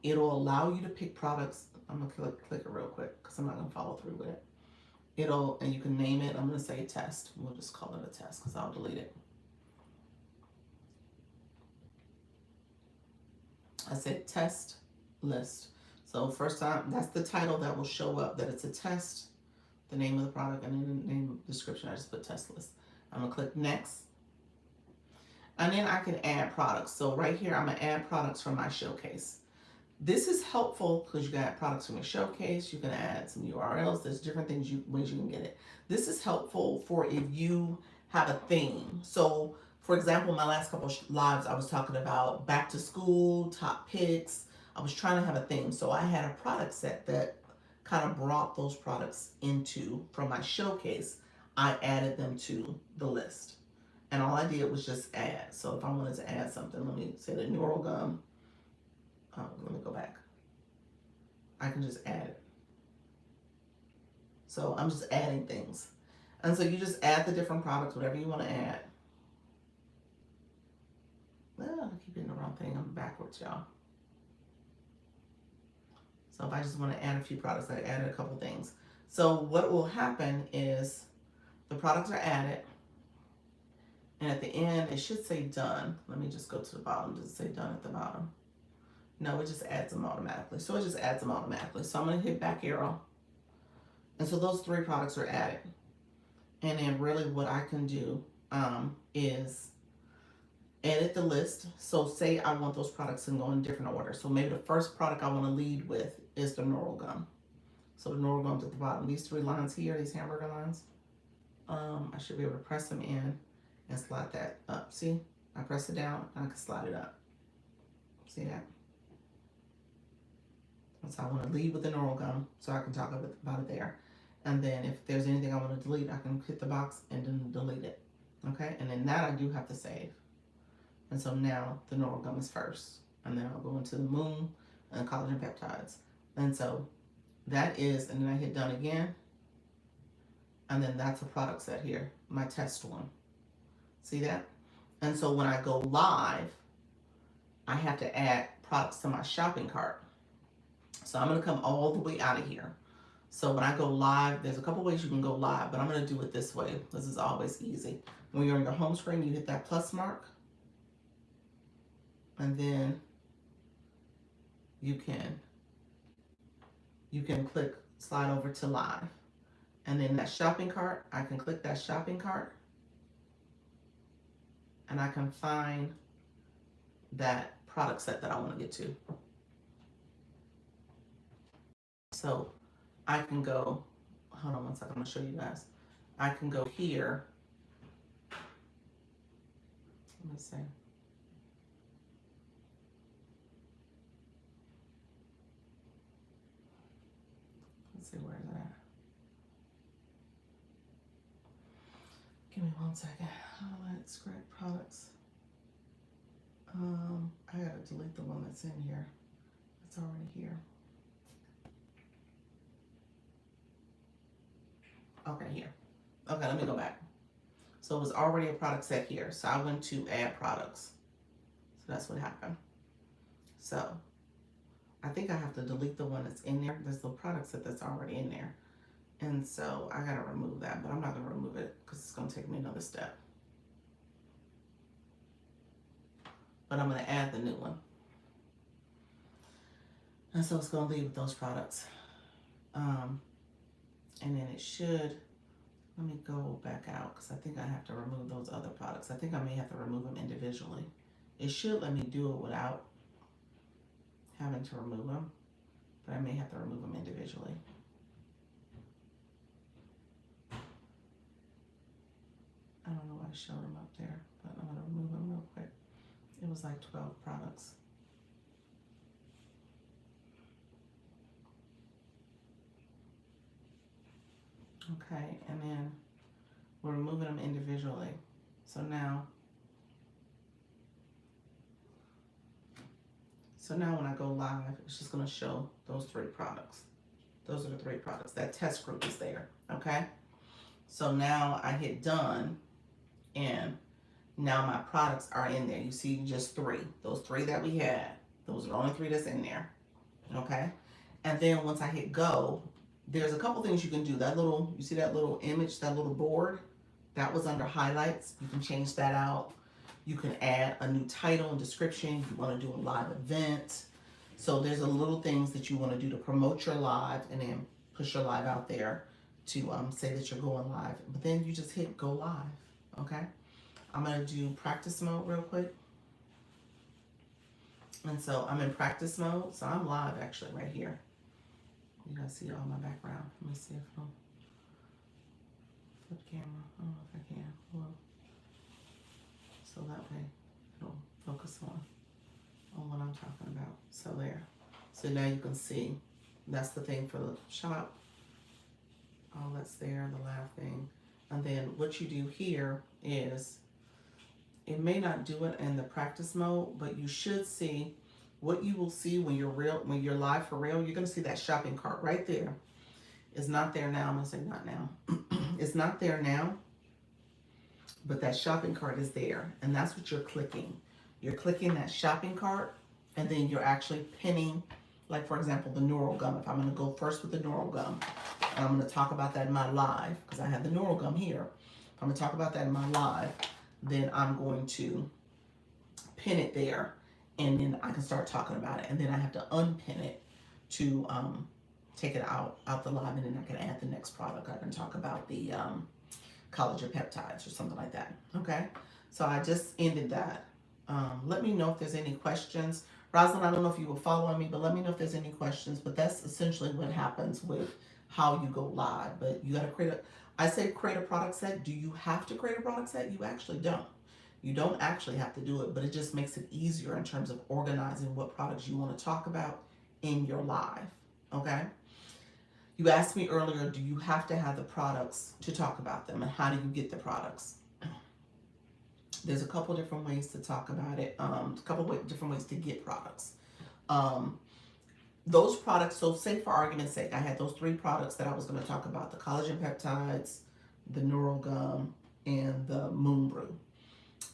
[SPEAKER 1] it'll allow you to pick products. I'm gonna click it real quick because I'm not gonna follow through with it. And you can name it. I'm gonna say test. We'll just call it a test because I'll delete it. I said test list. So first time, that's the title that will show up, that it's a test, the name of the product, and then the name description, I just put test list. I'm gonna click next. And then I can add products. So right here, I'm gonna add products from my showcase. This is helpful because you got products from your showcase. You can add some URLs. There's different ways you can get it. This is helpful for if you have a theme. So for example, my last couple of lives, I was talking about back to school, top picks. I was trying to have a theme. So I had a product set that kind of brought those products from my showcase. I added them to the list. And all I did was just add. So if I wanted to add something, let me say the neural gum. Let me go back. I can just add it. So I'm just adding things. And so you just add the different products, whatever you want to add. I keep hitting the wrong thing. I'm backwards, y'all. So if I just want to add a few products, I added a couple things. So what will happen is the products are added. And at the end, it should say done. Let me just go to the bottom. Does it say done at the bottom? No, it just adds them automatically. So it just adds them automatically. So I'm going to hit back arrow. And so those 3 products are added. And then really what I can do is edit the list. So say I want those products to go in different order. So maybe the first product I want to lead with is the neural gum. So the neural gum's at the bottom. These 3 lines here, these hamburger lines, I should be able to press them in and slide that up. See, I press it down and I can slide it up. See that? So I want to lead with the neural gum so I can talk about it there. And then if there's anything I want to delete, I can hit the box and then delete it. Okay, and then that I do have to save. And so now the neural gum is first. And then I'll go into the moon and collagen peptides. And so that is, and then I hit done again. And then that's a product set here, my test one. See that? And so when I go live, I have to add products to my shopping cart. So I'm going to come all the way out of here. So when I go live, there's a couple ways you can go live, but I'm going to do it this way. This is always easy. When you're on your home screen, you hit that plus mark. And then you can click slide over to live. And then that shopping cart, I can click that shopping cart. And I can find that product set that I want to get to. So I can go, hold on one second, I'm going to show you guys. I can go here. Let me see. Let's see, where is it at? Give me one second. Highlight, scrap products. I gotta delete the one that's in here. It's already here. Okay, here. Okay, let me go back. So it was already a product set here. So I went to add products. So that's what happened. So I think I have to delete the one that's in there. There's the product set that's already in there. And so I gotta remove that, but I'm not gonna remove it because it's gonna take me another step. But I'm gonna add the new one. And so it's gonna leave with those products. And then it should, let me go back out because I think I have to remove those other products. I think I may have to remove them individually. It should let me do it without having to remove them, but I may have to remove them individually. I don't know why I showed them up there, but I'm gonna remove them real quick. It was like 12 products. Okay. Okay, and then we're removing them individually. So now when I go live, it's just going to show those 3 products. Those are the 3 products. That test group is there. Okay. So now I hit done, and now my products are in there. You see just 3. Those 3 that we had, those are the only 3 that's in there. Okay. And then once I hit go, there's a couple things you can do. That little, you see that little image, that little board, that was under highlights. You can change that out. You can add a new title and description. You want to do a live event. So there's a little things that you want to do to promote your live and then push your live out there to say that you're going live. But then you just hit go live. Okay. I'm going to do practice mode real quick. And so I'm in practice mode. So I'm live actually right here. You guys see all my background. Let me see if I'll flip camera. I don't know if I can. Well, so that way it'll focus on what I'm talking about. So there. So now you can see that's the thing for the shop. All that's there, the live thing. And then what you do here is, it may not do it in the practice mode, but you should see what you will see when you're live for real. You're going to see that shopping cart right there. It's not there now. I'm going to say not now. It's not there now, but that shopping cart is there, and that's what you're clicking. You're clicking that shopping cart, and then you're actually pinning, like for example, the neural gum. If I'm going to go first with the neural gum, and I'm going to talk about that in my live, because I have the neural gum here. If I'm going to talk about that in my live, then I'm going to pin it there, and then I can start talking about it, and then I have to unpin it to take it out the live, and then I can add the next product. I can talk about the collagen peptides or something like that. Okay, so I just ended that. Let me know if there's any questions. Rosalind, I don't know if you were following me, but let me know if there's any questions. But that's essentially what happens with how you go live. But you got to create a product set. Do you have to create a product set? You actually don't. You don't actually have to do it, but it just makes it easier in terms of organizing what products you want to talk about in your live. Okay? You asked me earlier, do you have to have the products to talk about them, and how do you get the products? There's a couple different ways to talk about it, a couple different ways to get products. Those products, so say for argument's sake, I had those 3 products that I was going to talk about: the collagen peptides, the neural gum, and the moon brew.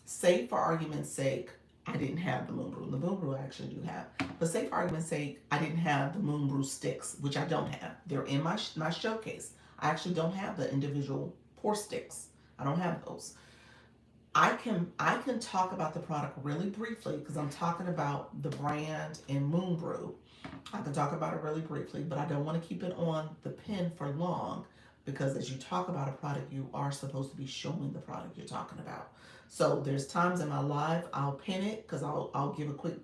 [SPEAKER 1] Say for argument's sake, I didn't have the moon brew. The moon brew I actually do have. But say for argument's sake, I didn't have the moon brew sticks, which I don't have. They're in my showcase. I actually don't have the individual pore sticks. I don't have those. I can talk about the product really briefly because I'm talking about the brand and moon brew. I can talk about it really briefly, but I don't want to keep it on the pin for long, because as you talk about a product, you are supposed to be showing the product you're talking about. So there's times in my live I'll pin it because I'll give a quick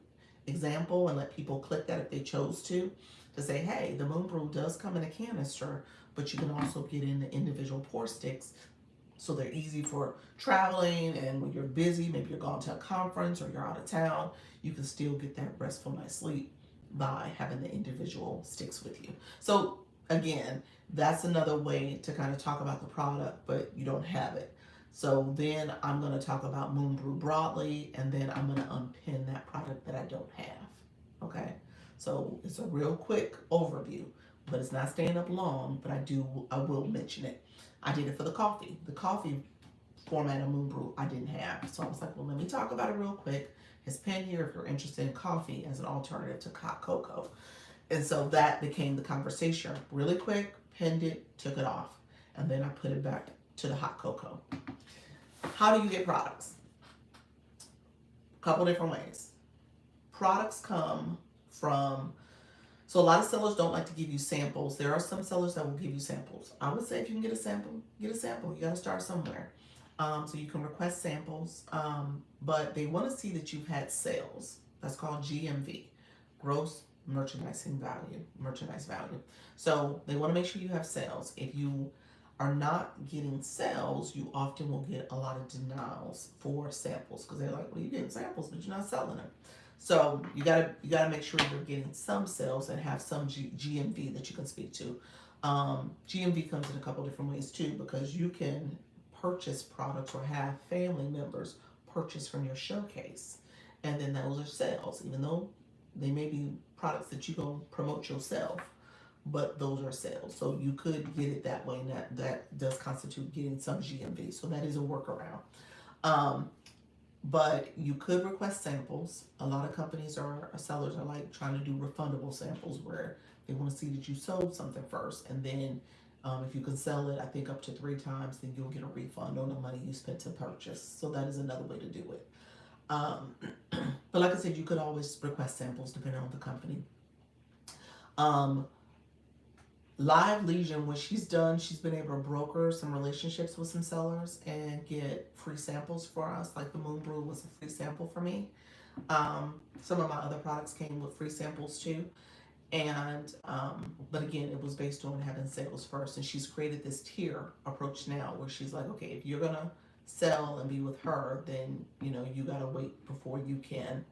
[SPEAKER 1] example and let people click that if they chose to say, hey, the moon brew does come in a canister, but you can also get in the individual pore sticks. So they're easy for traveling, and when you're busy, maybe you're going to a conference or you're out of town, you can still get that restful night's sleep by having the individual sticks with you. So again, that's another way to kind of talk about the product, but you don't have it. So then I'm going to talk about moon brew broadly, and then I'm going to unpin that product that I don't have. Okay, so it's a real quick overview, but it's not staying up long, but I will mention it. I did it for the coffee. The coffee format of moon brew I didn't have. So I was like, well, let me talk about it real quick. It's pinned here if you're interested in coffee as an alternative to hot cocoa. And so that became the conversation. Really quick, pinned it, took it off. And then I put it back to the hot cocoa. How do you get products? A couple different ways. Products come from, so a lot of sellers don't like to give you samples. There are some sellers that will give you samples. I would say if you can get a sample, get a sample. You got to start somewhere. So you can request samples, but they want to see that you've had sales. That's called GMV, gross merchandise value. So they want to make sure you have sales. If you are not getting sales, you often will get a lot of denials for samples, because they're like, well, you're getting samples, but you're not selling them. So you gotta make sure you're getting some sales and have some GMV that you can speak to. GMV comes in a couple different ways too, because you can purchase products or have family members purchase from your showcase. And then those are sales, even though they may be products that you go promote yourself, but those are sales. So you could get it that way, and that does constitute getting some GMV. So that is a workaround. Um, but you could request samples. A lot of companies or sellers are like trying to do refundable samples where they want to see that you sold something first, and then if you can sell it, I think up to 3 times, then you'll get a refund on the money you spent to purchase. So that is another way to do it. Um, but like I said, you could always request samples depending on the company. Um, Live Legion, when she's done, she's been able to broker some relationships with some sellers and get free samples for us. Like the Moon Brew was a free sample for me. Some of my other products came with free samples too. And but again, it was based on having sales first. And she's created this tier approach now where she's like, okay, if you're gonna sell and be with her, then you gotta wait before you can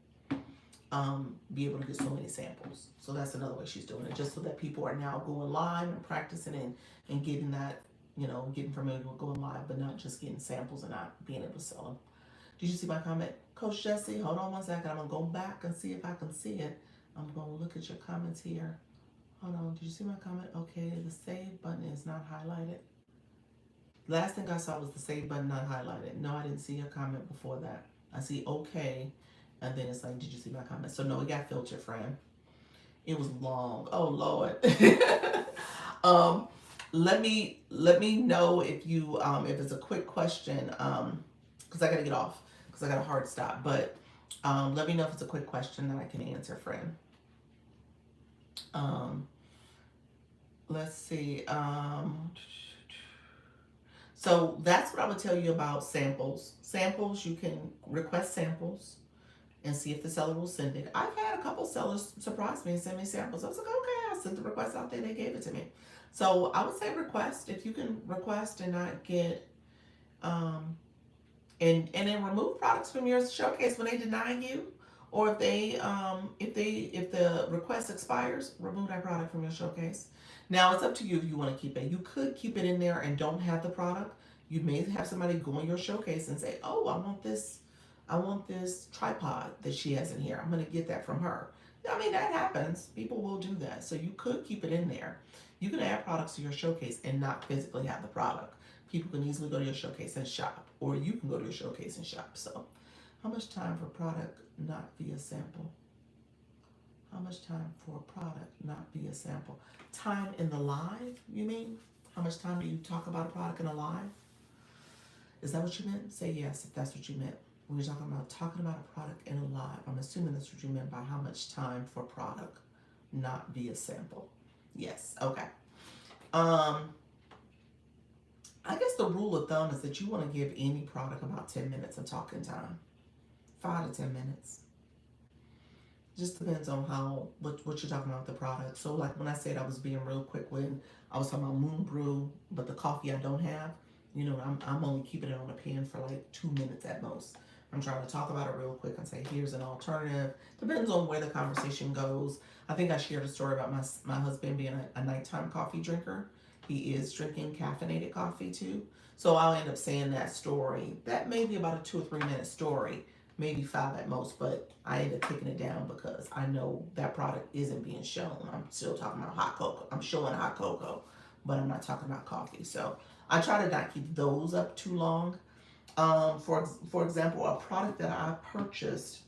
[SPEAKER 1] be able to get so many samples. So that's another way she's doing it, just so that people are now going live and practicing and getting that, getting familiar with going live, but not just getting samples and not being able to sell them. Did you see my comment? Coach Jesse, hold on one second. I'm going to go back and see if I can see it. I'm going to look at your comments here. Hold on. Did you see my comment? Okay, the save button is not highlighted. Last thing I saw was the save button not highlighted. No, I didn't see your comment before that. I see okay, and then it's like, did you see my comment? So no, it got filtered, friend. It was long. Oh Lord. um, let me know if you if it's a quick question, because I gotta get off because I got a hard stop. But let me know if it's a quick question that I can answer, friend. Let's see. So that's what I would tell you about samples. Samples, you can request samples and see if the seller will send it. I've had a couple sellers surprise me and send me samples. I was like, okay, I sent the request out there, they gave it to me. So I would say request. If you can request and not get and then remove products from your showcase when they deny you, or if the request expires, remove that product from your showcase. Now it's up to you if you want to keep it. You could keep it in there and don't have the product. You may have somebody go in your showcase and say, oh, I want this tripod that she has in here. I'm going to get that from her. I mean, that happens. People will do that. So you could keep it in there. You can add products to your showcase and not physically have the product. People can easily go to your showcase and shop, or you can go to your showcase and shop. So how much time for product not via sample? How much time for a product not via sample? Time in the live, you mean? How much time do you talk about a product in a live? Is that what you meant? Say yes if that's what you meant. When you're talking about a product in a live, I'm assuming that's what you meant by how much time for product not via sample. Yes, okay. I guess the rule of thumb is that you want to give any product about 10 minutes of talking time. 5 to 10 minutes. Just depends on what you're talking about with the product. So like when I said I was being real quick when I was talking about Moon Brew, but the coffee I don't have, I'm only keeping it on the pan for like 2 minutes at most. I'm trying to talk about it real quick and say, here's an alternative. Depends on where the conversation goes. I think I shared a story about my husband being a nighttime coffee drinker. He is drinking caffeinated coffee too. So I'll end up saying that story. That may be about a 2 or 3 minute story, maybe 5 at most, but I end up taking it down because I know that product isn't being shown. I'm still talking about hot cocoa. I'm showing hot cocoa, but I'm not talking about coffee. So I try to not keep those up too long. For example, a product that I purchased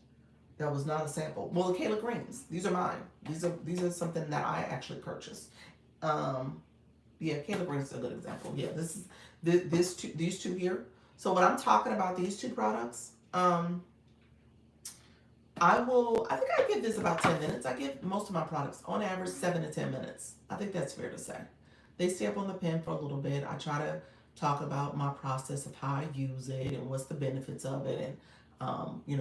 [SPEAKER 1] that was not a sample. Well, the Kayla Greens. These are mine. These are something that I actually purchased. Yeah, Kayla Greens is a good example. Yeah, these two here. So when I'm talking about these two products, I think I give this about 10 minutes. I give most of my products on average 7 to 10 minutes. I think that's fair to say. They stay up on the pen for a little bit. I try to talk about my process of how I use it and what's the benefits of it, and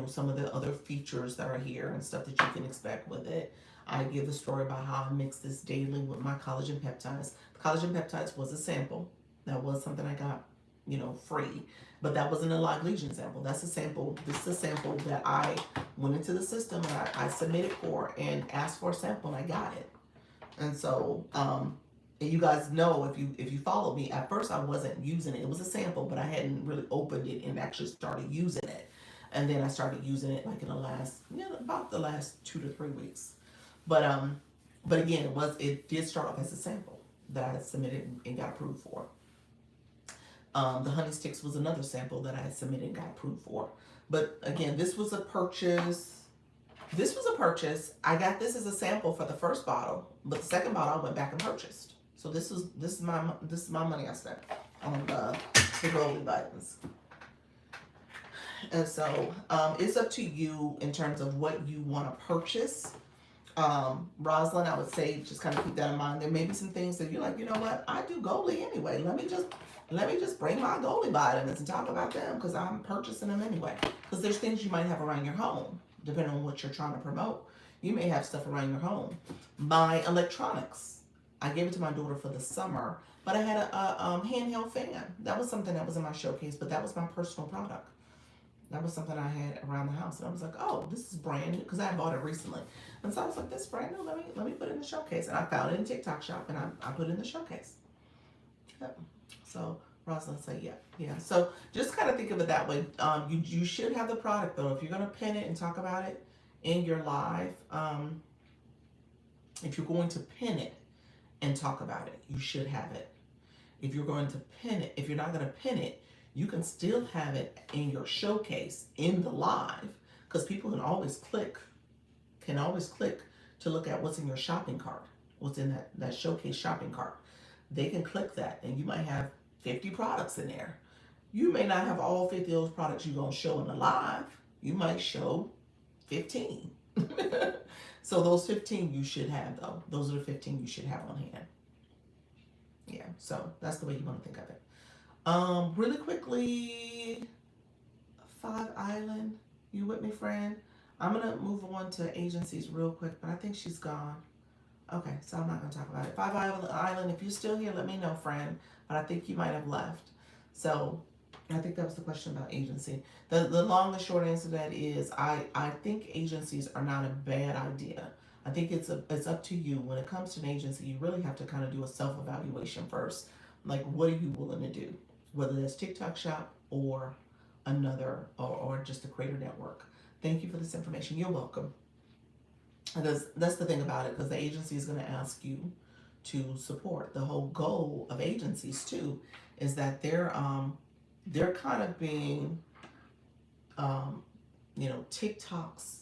[SPEAKER 1] some of the other features that are here and stuff that you can expect with it. I give the story about how I mix this daily with my collagen peptides. The collagen peptides was a sample. That was something I got, free. But that wasn't a Live Legion sample. That's a sample. This is a sample that I went into the system and I submitted for and asked for a sample and I got it. And so And you guys know, if you followed me, at first I wasn't using it. It was a sample, but I hadn't really opened it and actually started using it. And then I started using it like in the last, about the last 2 to 3 weeks. But but again, it did start off as a sample that I submitted and got approved for. The honey sticks was another sample that I had submitted and got approved for. But again, this was a purchase. This was a purchase. I got this as a sample for the first bottle, but the second bottle I went back and purchased. So this is my money I spent on the Goldie buttons. And so it's up to you in terms of what you want to purchase. Rosalind, I would say just kind of keep that in mind. There may be some things that you're like, you know what, I do Goldie anyway. Let me just bring my Goldie vitamins and talk about them because I'm purchasing them anyway. Because there's things you might have around your home, depending on what you're trying to promote. You may have stuff around your home. My electronics, I gave it to my daughter for the summer, but I had a handheld fan. That was something that was in my showcase, but that was my personal product. That was something I had around the house, and I was like, "Oh, this is brand new," because I had bought it recently, and so I was like, "This is brand new. Let me put it in the showcase." And I found it in TikTok Shop, and I put it in the showcase. Yep. So Rosalind said, "Yeah." So just kind of think of it that way. You should have the product though. If you're gonna pin it and talk about it in your live, if you're going to pin it and talk about it, you should have it. If you're going to pin it, if you're not going to pin it, you can still have it in your showcase in the live, because people can always click to look at what's in your shopping cart, what's in that showcase shopping cart. They can click that, and you might have 50 products in there. You may not have all 50 of those products you're going to show in the live. You might show 15. So those 15 you should have, though. Those are the 15 you should have on hand. Yeah, so that's the way you want to think of it. Really quickly, Five Island, you with me, friend? I'm gonna move on to agencies real quick, but I think she's gone. Okay, so I'm not gonna talk about it. Five Island, if you're still here, let me know, friend. But I think you might have left. So I think that was the question about agency. The long and short answer to that is I think agencies are not a bad idea. I think it's up to you. When it comes to an agency, you really have to kind of do a self-evaluation first. Like, what are you willing to do? Whether that's TikTok Shop or another, or just the Creator Network. Thank you for this information. You're welcome. And that's the thing about it, because the agency is going to ask you to support. The whole goal of agencies too is that they're kind of being TikTok's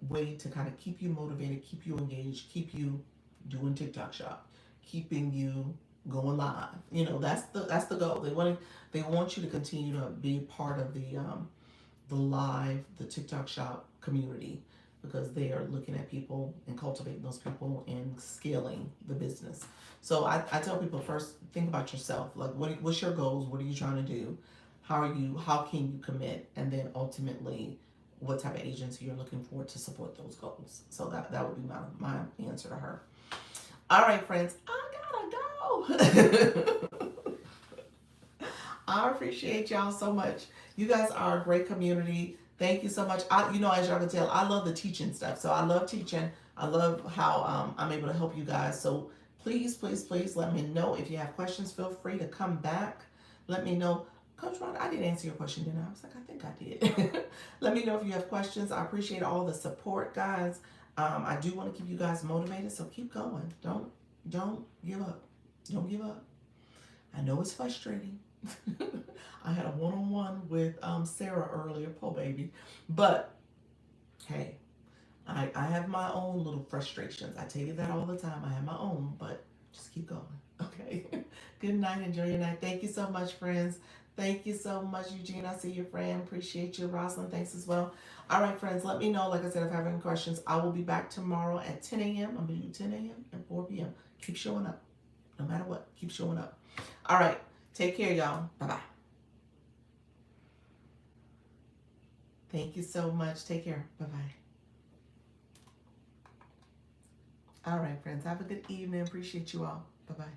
[SPEAKER 1] way to kind of keep you motivated, keep you engaged, keep you doing TikTok Shop, keeping you going live. That's the goal. They want you to continue to be part of the TikTok Shop community, because they are looking at people and cultivating those people and scaling the business. So I tell people, first think about yourself. Like, what's your goals? What are you trying to do? How can you commit? And then ultimately, what type of agency you're looking for to support those goals. So that would be my answer to her. All right, friends, I gotta go. I appreciate y'all so much. You guys are a great community. Thank you so much. As y'all can tell, I love the teaching stuff. So I love teaching. I love how I'm able to help you guys. So please, please, please let me know if you have questions. Feel free to come back. Let me know. Coach Ron, I did answer your question, didn't I? I was like, I think I did. Let me know if you have questions. I appreciate all the support, guys. I do want to keep you guys motivated, so keep going. Don't give up. Don't give up. I know it's frustrating. I had a one-on-one with Sarah earlier, poor baby. But hey, I have my own little frustrations. I tell you that all the time. I have my own, but just keep going. Okay. Good night. Enjoy your night. Thank you so much, friends. Thank you so much, Eugene. I see your friend. Appreciate you. Rosalind, thanks as well. All right, friends, let me know. Like I said, if I have any questions, I will be back tomorrow at 10 a.m. I'm going to do 10 a.m. and 4 p.m. Keep showing up. No matter what, keep showing up. All right. Take care, y'all. Bye-bye. Thank you so much. Take care. Bye-bye. All right, friends. Have a good evening. Appreciate you all. Bye-bye.